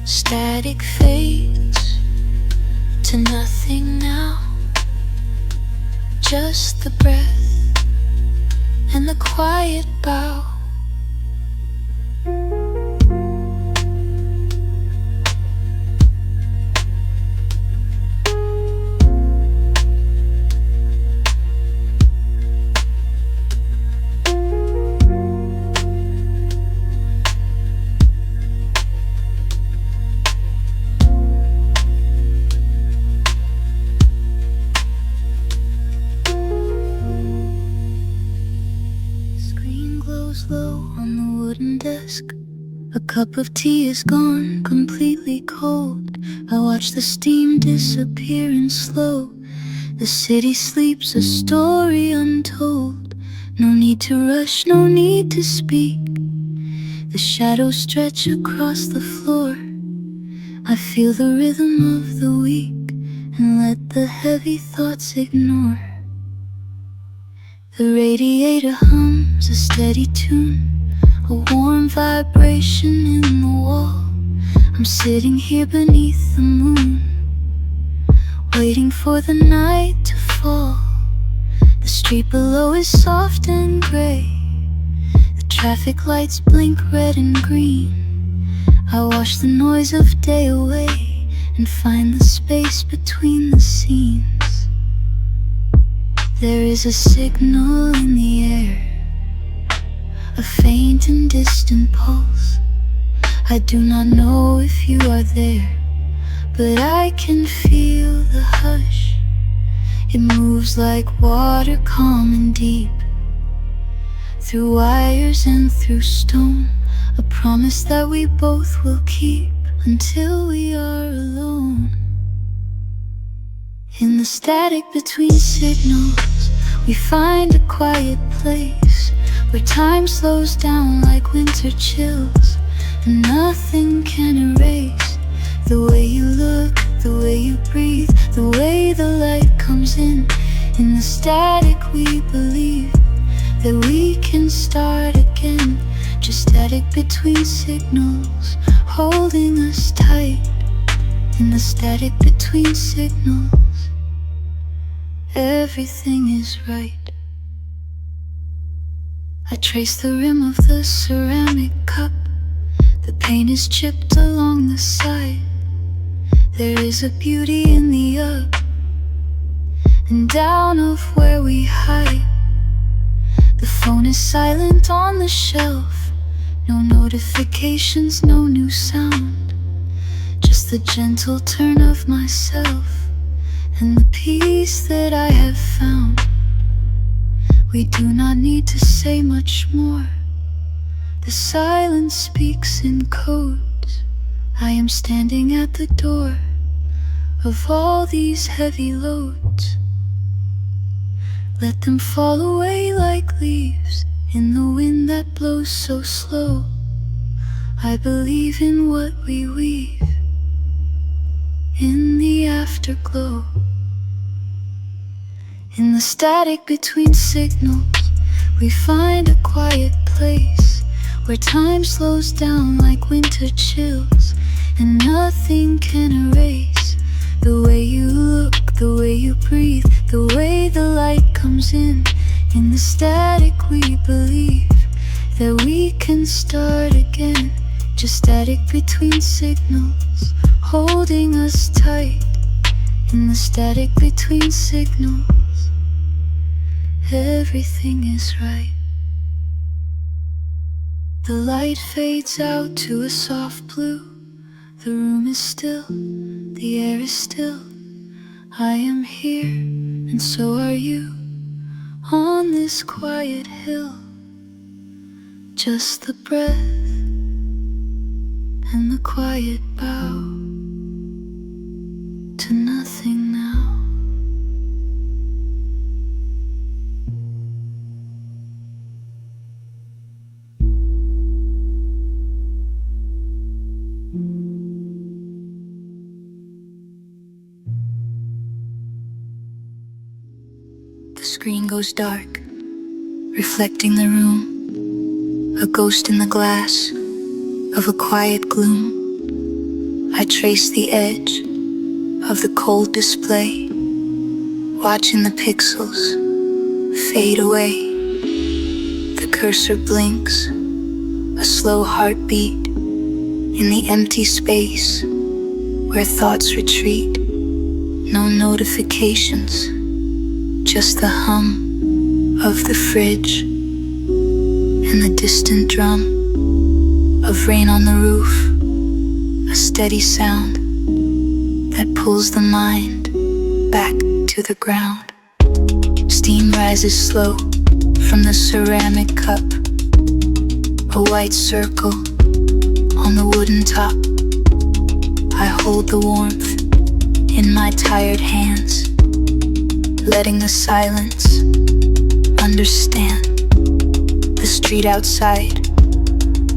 Static fades to nothing now, just the breath and the quiet bow. Low on the wooden desk, a cup of tea is gone, completely cold. I watch the steam disappear in slow. The city sleeps, a story untold. No need to rush, no need to speak. The shadows stretch across the floor. I feel the rhythm of the week and let the heavy thoughts ignore. The radiator hums a steady tune, a warm vibration in the wall. I'm sitting here beneath the moon, waiting for the night to fall. The street below is soft and gray. The traffic lights blink red and green. I wash the noise of day away and find the space between the scenes. There is a signal in the air, a faint and distant pulse. I do not know if you are there, but I can feel the hush. It moves like water, calm and deep. through wires and through stone, a promise that we both will keep until we are alone. In the static between signals, we find a quiet place where time slows down like winter chills, and nothing can erase the way you look, the way you breathe, the way the light comes in. In the static we believe that we can start again, just static between signals, holding us tight. In the static between signals, everything is right. I trace the rim of the ceramic cup, the paint is chipped along the side. There is a beauty in the up and down of where we hide. The phone is silent on the shelf, no notifications, no new sound, just the gentle turn of myself and the peace that I have found. We do not need to say much more, the silence speaks in codes. I am standing at the door of all these heavy loads. Let them fall away like leaves in the wind that blows so slow. I believe in what we weave in the afterglow. In the static between signals, we find a quiet place where time slows down like winter chills, and nothing can erase the way you look, the way you breathe, the way the light comes in. In the static we believe that we can start again, just static between signals, holding us tight. In the static between signals, everything is right. The light fades out to a soft blue. The room is still, the air is still. I am here, and so are you, on this quiet hill. Just the breath and the quiet bow to nothing now. The screen goes dark, reflecting the room, a ghost in the glass of a quiet gloom. I trace the edge of the cold display, watching the pixels fade away. The cursor blinks, a slow heartbeat in the empty space where thoughts retreat. No notifications, just the hum of the fridge and the distant drum of rain on the roof, a steady sound that pulls the mind back to the ground. Steam rises slow from the ceramic cup, a white circle on the wooden top. I hold the warmth in my tired hands, letting the silence understand. The street outside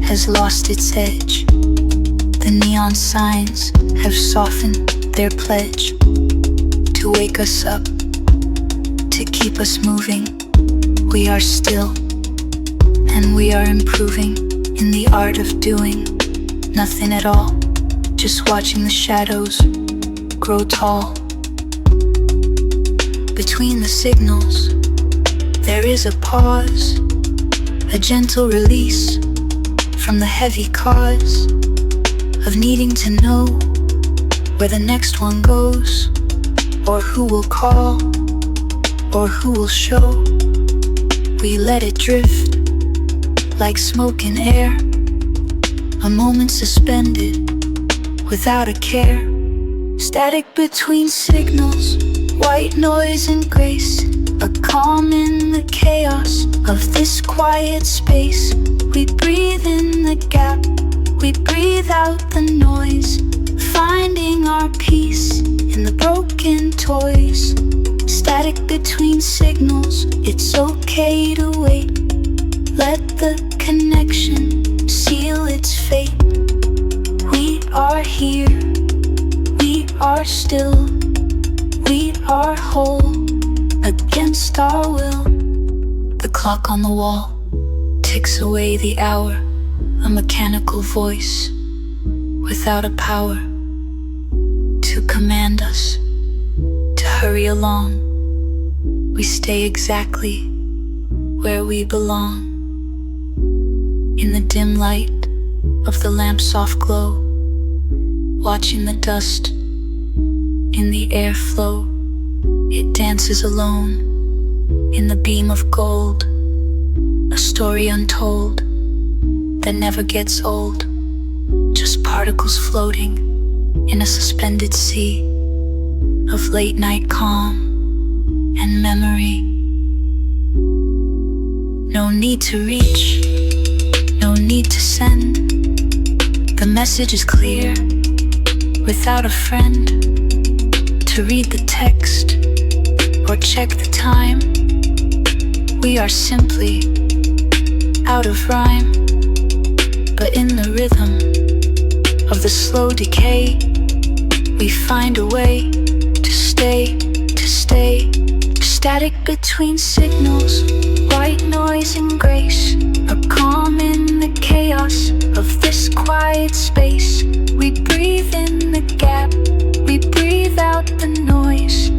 has lost its edge. The neon signs have softened their pledge to wake us up, to keep us moving. We are still, and we are improving in the art of doing nothing at all, just watching the shadows grow tall. Between the signals, there is a pause, a gentle release from the heavy cause of needing to know where the next one goes, or who will call, or who will show. We let it drift like smoke in air, a moment suspended without a care. Static between signals, white noise and grace, a calm in the chaos of this quiet space. We breathe in the gap, we breathe out the noise, finding our peace in the broken toys. Static between signals, it's okay to wait. Let the connection seal its fate. We are here, we are still, we are whole against our will. The clock on the wall ticks away the hour, a mechanical voice without a power to command us to hurry along. We stay exactly where we belong. In the dim light of the lamp's soft glow, watching the dust in the airflow. It dances alone in the beam of gold, a story untold that never gets old. Just particles floating in a suspended sea of late night calm and memory. No need to reach, no need to send. The message is clear without a friend to read the text or check the time. We are simply out of rhyme, but in the rhythm of the slow decay, we find a way to stay, to stay. Static between signals, white noise and grace, a calm in the chaos of this quiet space. We breathe in the gap, we breathe out the noise,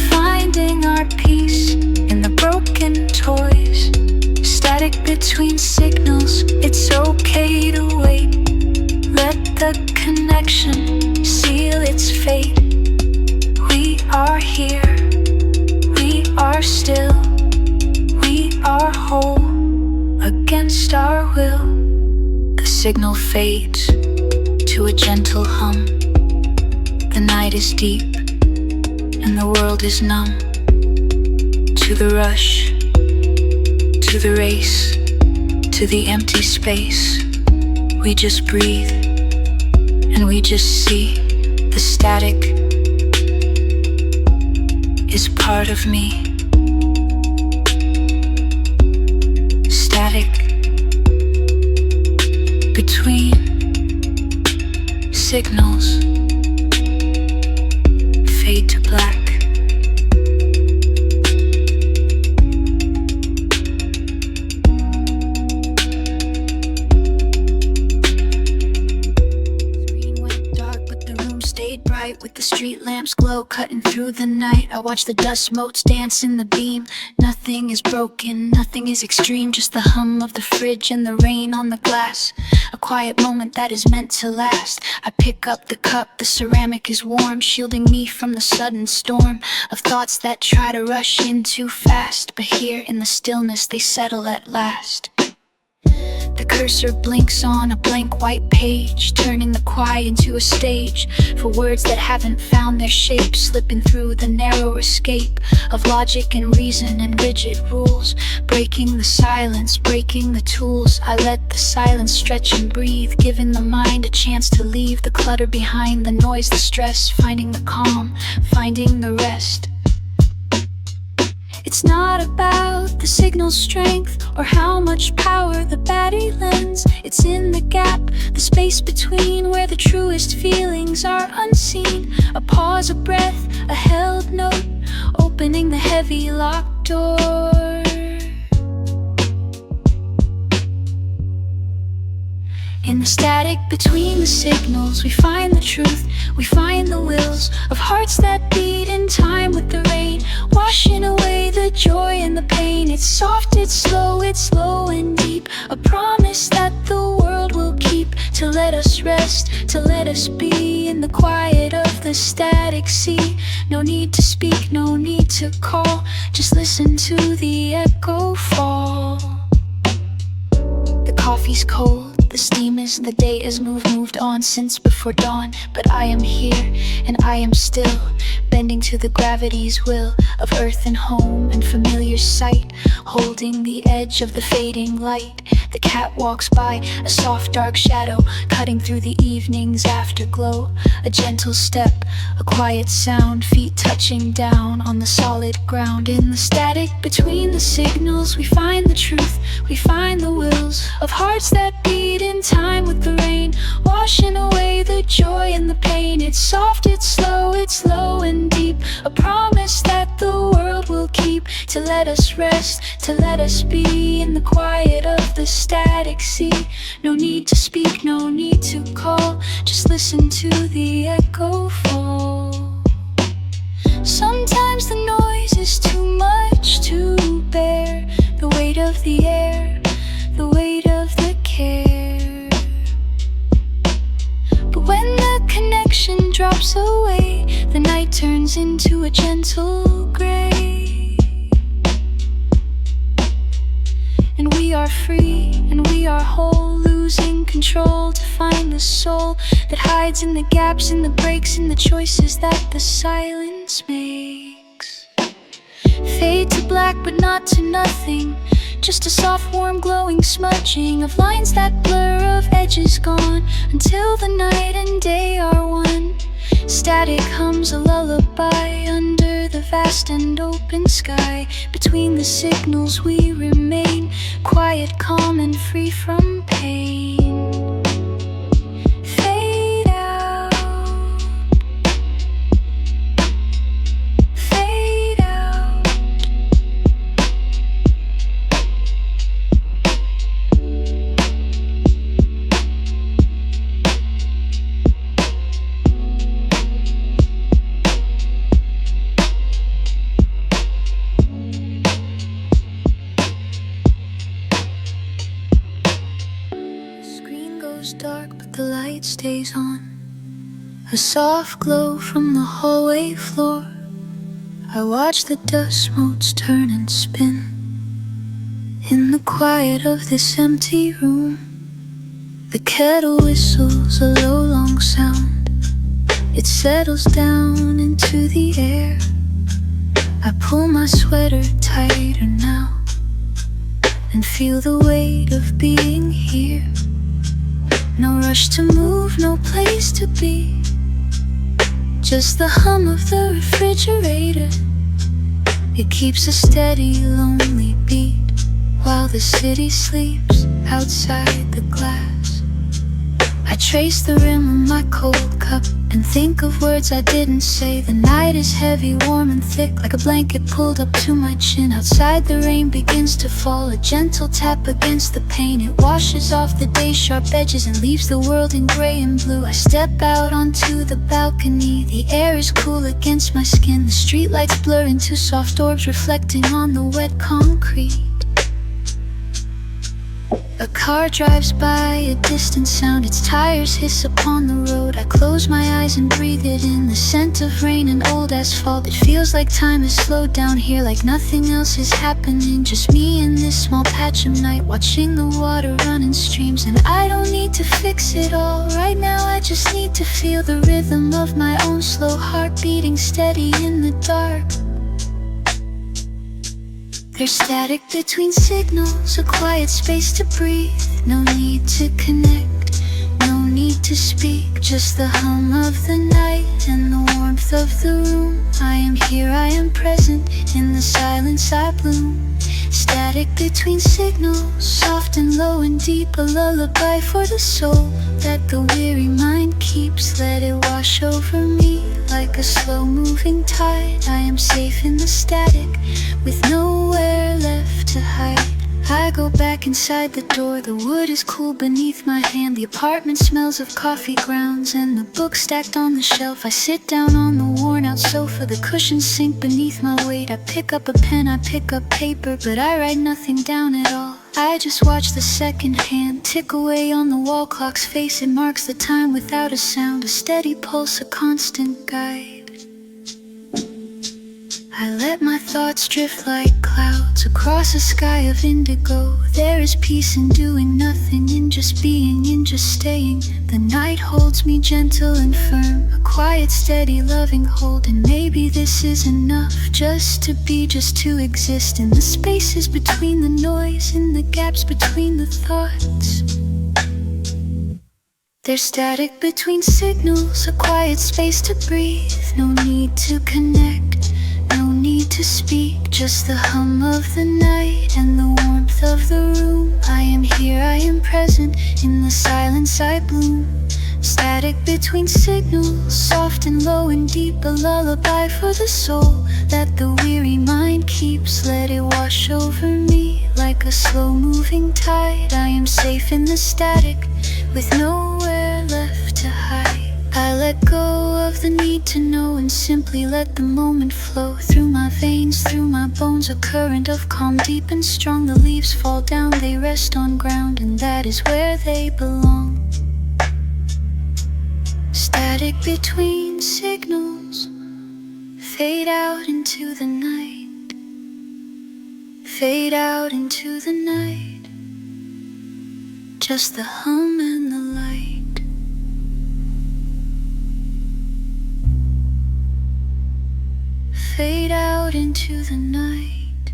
finding our peace in the broken toys. Static between signals, it's okay to wait. Let the connection seal its fate. We are here, we are still, we are whole against our will. The signal fades to a gentle hum. The night is deep and the world is numb. To the rush, to the race, to the empty space. We just breathe and we just see. The static is part of me. Static between signals, fade to black. With the street lamps glow cutting through the night, I watch the dust motes dance in the beam. Nothing is broken, nothing is extreme, just the hum of the fridge and the rain on the glass. A quiet moment that is meant to last. I pick up the cup, the ceramic is warm, shielding me from the sudden storm of thoughts that try to rush in too fast. But here in the stillness they settle at last. The cursor blinks on a blank white page, turning the quiet into a stage for words that haven't found their shape, slipping through the narrow escape of logic and reason and rigid rules, breaking the silence, breaking the tools. I let the silence stretch and breathe, giving the mind a chance to leave the clutter behind, the noise, the stress, finding the calm, finding the rest. It's not about the signal's strength or how much power the battery lends. It's in the gap, the space between, where the truest feelings are unseen. A pause, a breath, a held note, opening the heavy locked door. In the static between the signals, we find the truth, we find the wills of hearts that beat in time with the rain, washing away the joy and the pain. It's soft, it's slow and deep, a promise that the world will keep, to let us rest, to let us be in the quiet of the static sea. No need to speak, no need to call, just listen to the echo fall. The coffee's cold, the The steam is, the day is moved on since before dawn. But I am here, and I am still, bending to the gravity's will of earth and home and familiar sight, holding the edge of the fading light. The cat walks by, a soft dark shadow cutting through the evening's afterglow. A gentle step, a quiet sound, feet touching down on the solid ground. In the static between the signals, we find the truth, we find the wills of hearts that beat in time with the rain, washing away the joy and the pain. It's soft, it's slow, it's low and deep, a promise that the world will keep, to let us rest, to let us be in the quiet of the static sea. No need to speak, no need to call, just listen to the echo fall. Sometimes the noise is too much to bear, the weight of the air, the weight of the care. But when the connection drops away, the night turns into a gentle gray. And we are free, and we are whole, losing control to find the soul that hides in the gaps, in the breaks, in the choices that the silence makes. Fade to black but not to nothing, just a soft, warm, glowing smudging of lines that blur, of edges gone, until the night and day are one. Static hums a lullaby under the vast and open sky. Between the signals we remain, quiet, calm, and free from pain. Fade out, fade out. Dark, but the light stays on. A soft glow from the hallway floor. I watch the dust motes turn and spin in the quiet of this empty room. The kettle whistles a low, long sound. It settles down into the air. I pull my sweater tighter now and feel the weight of being here. No rush to move, no place to be, just the hum of the refrigerator. It keeps a steady, lonely beat while the city sleeps outside the glass. I trace the rim of my cold cup and think of words I didn't say. The night is heavy, warm and thick, like a blanket pulled up to my chin. Outside the rain begins to fall, a gentle tap against the pane. It washes off the day's sharp edges and leaves the world in gray and blue. I step out onto the balcony, the air is cool against my skin. The streetlights blur into soft orbs reflecting on the wet concrete. A car drives by, a distant sound, its tires hiss upon the road. I close my eyes and breathe it in, the scent of rain and old asphalt. It feels like time has slowed down here, like nothing else is happening. Just me in this small patch of night, watching the water run in streams. And I don't need to fix it all right now, I just need to feel the rhythm of my own slow heart beating steady in the dark. There's static between signals, a quiet space to breathe. No need to connect, no need to speak, just the hum of the night and the warmth of the room. I am here, I am present, in the silence I bloom. Static between signals, soft and low and deep, a lullaby for the soul that the weary mind keeps. Let it wash over me like a slow-moving tide. I am safe in the static, with nowhere left to hide. I go back inside the door, the wood is cool beneath my hand. The apartment smells of coffee grounds and the books stacked on the shelf. I sit down on the worn-out sofa, the cushions sink beneath my weight. I pick up a pen, I pick up paper, but I write nothing down at all. I just watch the second hand tick away on the wall clock's face. It marks the time without a sound, a steady pulse, a constant guide. I let my thoughts drift like clouds across a sky of indigo. There is peace in doing nothing, in just being, in just staying. The night holds me gentle and firm, a quiet, steady, loving hold. And maybe this is enough, just to be, just to exist. In the spaces between the noise, in the gaps between the thoughts. There's static between signals, a quiet space to breathe. No need to connect, no need to speak, just the hum of the night and the warmth of the room. I am here, I am present, in the silence I bloom. Static between signals, soft and low and deep, a lullaby for the soul that the weary mind keeps. Let it wash over me like a slow-moving tide. I am safe in the static, with nowhere left to hide. I let go of the need to know and simply let the moment flow through my veins, through my bones, a current of calm deep and strong. The leaves fall down, they rest on ground, and that is where they belong. Static between signals, fade out into the night, fade out into the night, just the hum and the light. Fade out into the night.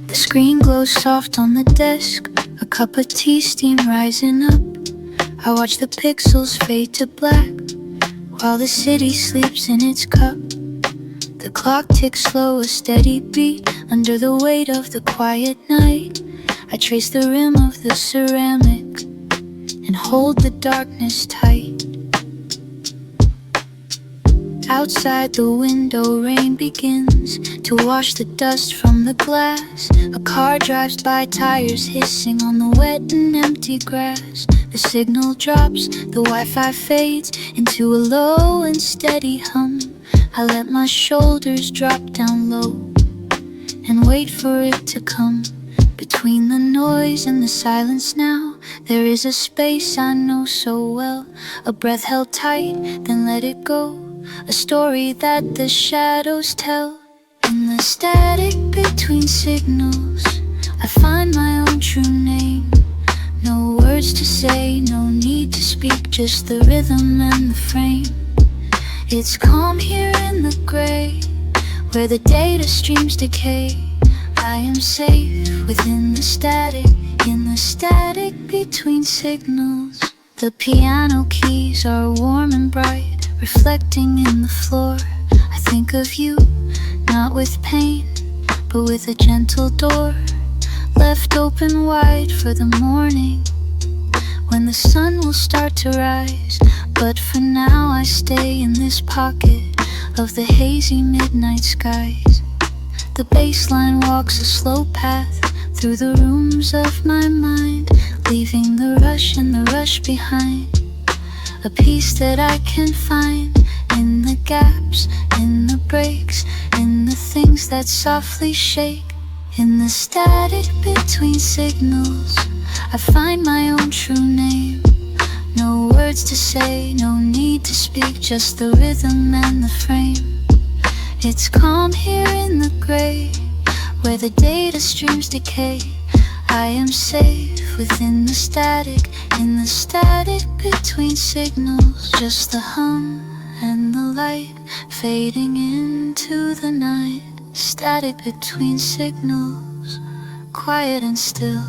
The screen glows soft on the desk, a cup of tea, steam rising up. I watch the pixels fade to black, while the city sleeps in its cup. The clock ticks slow, a steady beat, under the weight of the quiet night. I trace the rim of the ceramic and hold the darkness tight. Outside the window, rain begins to wash the dust from the glass. A car drives by, tires hissing on the wet and empty grass. The signal drops, the Wi-Fi fades into a low and steady hum. I let my shoulders drop down low and wait for it to come. Between the noise and the silence now, there is a space I know so well. A breath held tight, then let it go. A story that the shadows tell. In the static between signals, I find my own true name. No words to say, no need to speak, just the rhythm and the frame. It's calm here in the gray, where the data streams decay. I am safe within the static, in the static between signals. The piano keys are warm and bright, reflecting in the floor. I think of you, not with pain, but with a gentle door, left open wide for the morning, when the sun will start to rise. But for now I stay in this pocket of the hazy midnight skies. The bassline walks a slow path through the rooms of my mind, leaving the rush and the rush behind. A peace that I can find in the gaps, in the breaks, in the things that softly shake. In the static between signals, I find my own true name. No words to say, no need to speak, just the rhythm and the frame. It's calm here in the gray, where the data streams decay. I am safe within the static, in the static between signals. Just the hum and the light fading into the night. Static between signals, quiet and still.